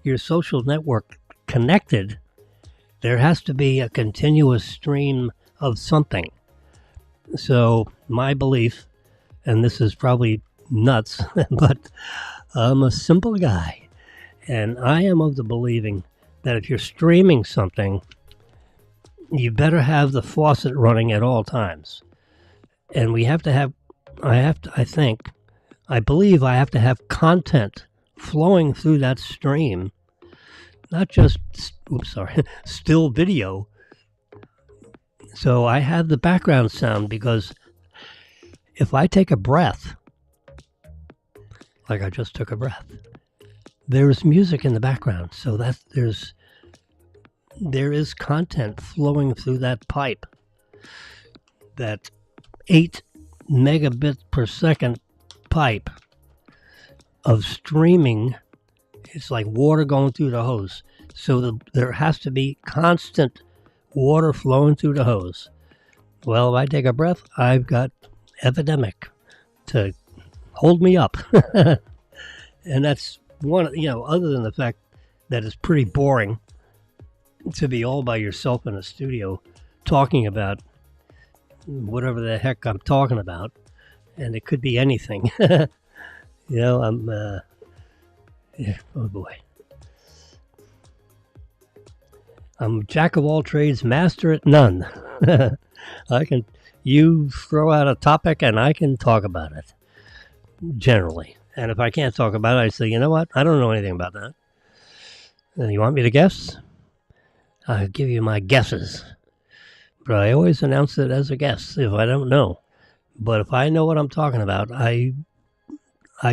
your social network connected, there has to be a continuous stream of something. So my belief, and this is probably nuts, but I'm a simple guy, and I am of the believing that if you're streaming something, you better have the faucet running at all times. And we have to have, I believe I have to have content flowing through that stream, not just, still video. So I have the background sound because if I take a breath, like I just took a breath, there's music in the background. So that there is content flowing through that pipe. That 8 megabit per second pipe of streaming, it's like water going through the hose. So there has to be constant water flowing through the hose. Well, if I take a breath, I've got epidemic to hold me up. And that's one, other than the fact that it's pretty boring to be all by yourself in a studio talking about whatever the heck I'm talking about. And it could be anything. I'm, oh boy. I'm jack of all trades, master at none. You throw out a topic and I can talk about it, generally. And if I can't talk about it, I say, you know what? I don't know anything about that. You want me to guess? I'll give you my guesses. But I always announce it as a guess if I don't know. But if I know what I'm talking about, I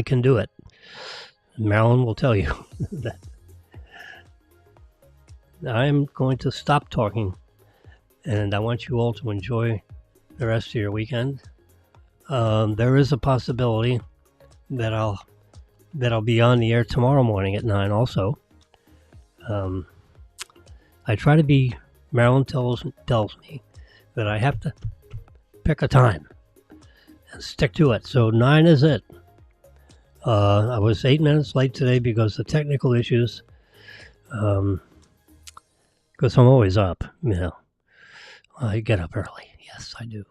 can do it. Marilyn will tell you that. I'm going to stop talking, and I want you all to enjoy the rest of your weekend. There is a possibility that I'll be on the air tomorrow morning at 9 also. I try to be, Marilyn tells me that I have to pick a time and stick to it. So 9 is it. I was 8 minutes late today because of technical issues. Because I'm always up, I get up early. Yes, I do.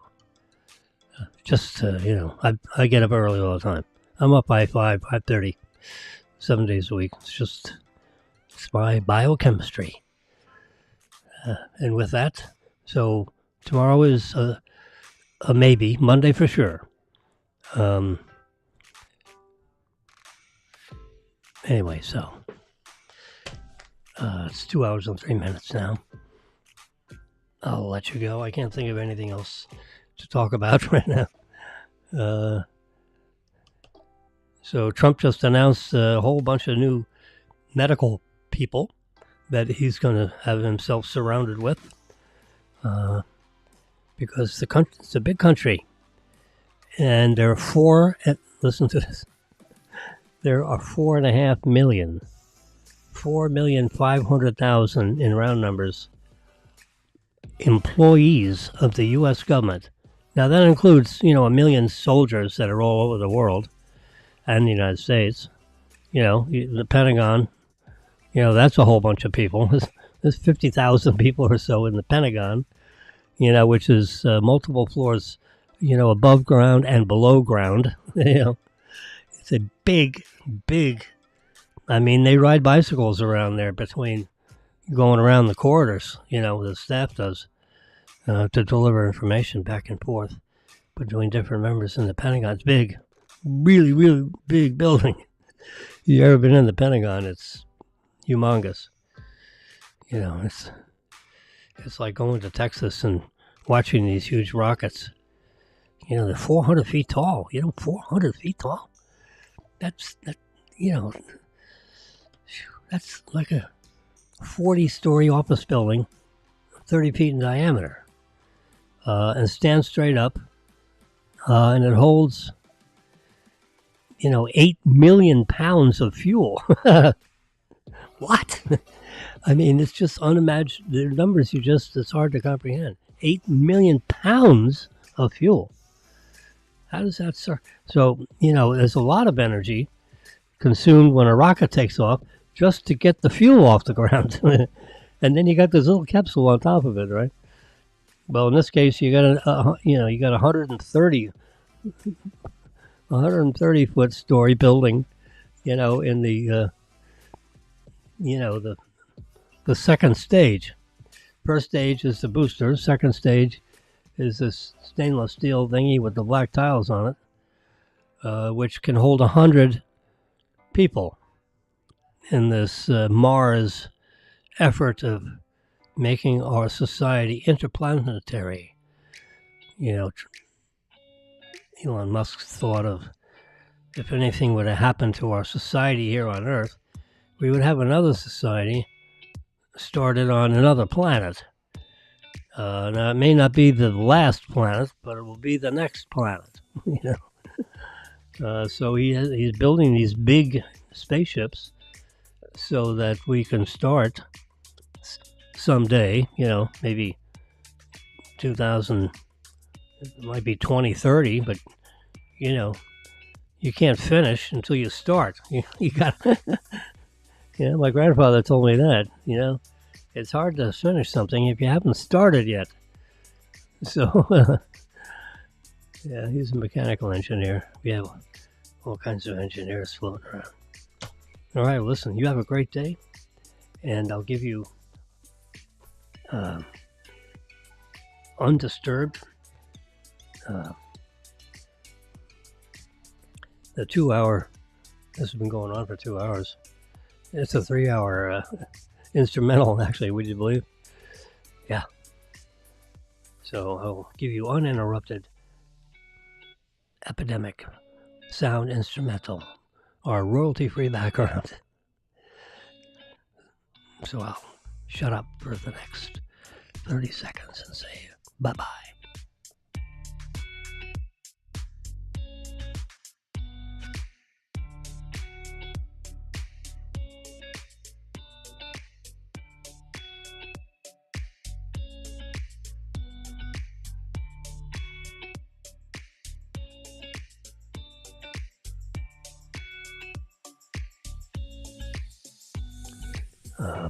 I get up early all the time. I'm up by 5:30, 7 days a week. It's my biochemistry. And with that, so tomorrow is a maybe, Monday for sure. Anyway, so it's 2 hours and 3 minutes now. I'll let you go. I can't think of anything else to talk about right now. So Trump just announced a whole bunch of new medical people that he's going to have himself surrounded with. Because it's a big country. And there are listen to this. There are 4.5 million. 4,500,000 in round numbers employees of the U.S. government. Now that includes, 1 million soldiers that are all over the world and the United States. The Pentagon, that's a whole bunch of people. There's 50,000 people or so in the Pentagon, which is multiple floors, above ground and below ground. It's a big, they ride bicycles around there between going around the corridors, the staff does, to deliver information back and forth between different members in the Pentagon. It's big, really, really big building. You ever been in the Pentagon? It's humongous. It's like going to Texas and watching these huge rockets. They're 400 feet tall. 400 feet tall. That's like a 40-story office building, 30 feet in diameter. and stands straight up, and it holds, 8 million pounds of fuel. What? I mean, it's just unimaginable. The numbers it's hard to comprehend. 8 million pounds of fuel. How does that start? So, there's a lot of energy consumed when a rocket takes off just to get the fuel off the ground. And then you got this little capsule on top of it, right? Well, in this case, you got you got 130 foot story building, in the the second stage. First stage is the booster. Second stage is this stainless steel thingy with the black tiles on it, which can hold 100 people in this Mars effort of making our society interplanetary. Elon Musk's thought of, if anything would have happened to our society here on Earth, we would have another society started on another planet. Now, it may not be the last planet, but it will be the next planet. So he's building these big spaceships so that we can start someday, maybe 2000, it might be 2030, but, you can't finish until you start. You got, my grandfather told me that, it's hard to finish something if you haven't started yet. So, yeah, he's a mechanical engineer. We have all kinds of engineers floating around. All right, listen, you have a great day, and I'll give you undisturbed the 2 hour. This has been going on for 2 hours. It's a 3 hour instrumental, actually, would you believe? Yeah. So I'll give you uninterrupted epidemic sound instrumental, or royalty-free background. So I'll shut up for the next 30 seconds and say bye-bye.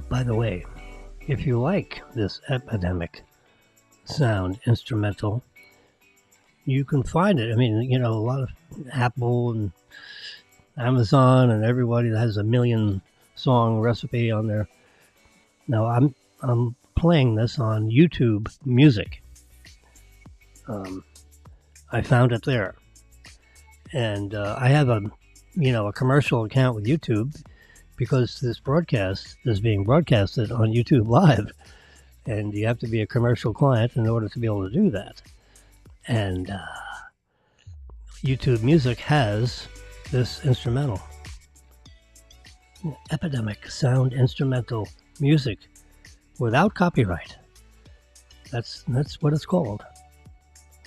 By the way, if you like this epidemic sound instrumental, you can find it. I mean, a lot of Apple and Amazon and everybody that has a million song recipe on there. Now I'm playing this on YouTube Music. I found it there, and I have a commercial account with YouTube, because this broadcast is being broadcasted on YouTube Live, and you have to be a commercial client in order to be able to do that. And YouTube Music has this instrumental, epidemic sound instrumental music without copyright. That's what it's called.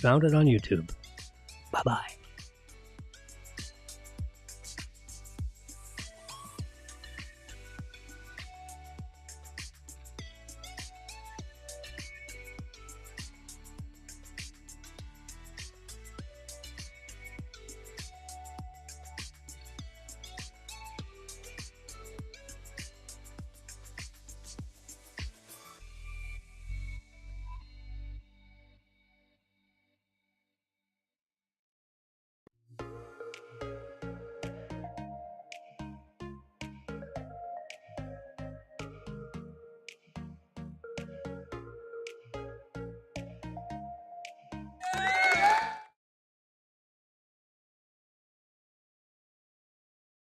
Found it on YouTube. Bye-bye.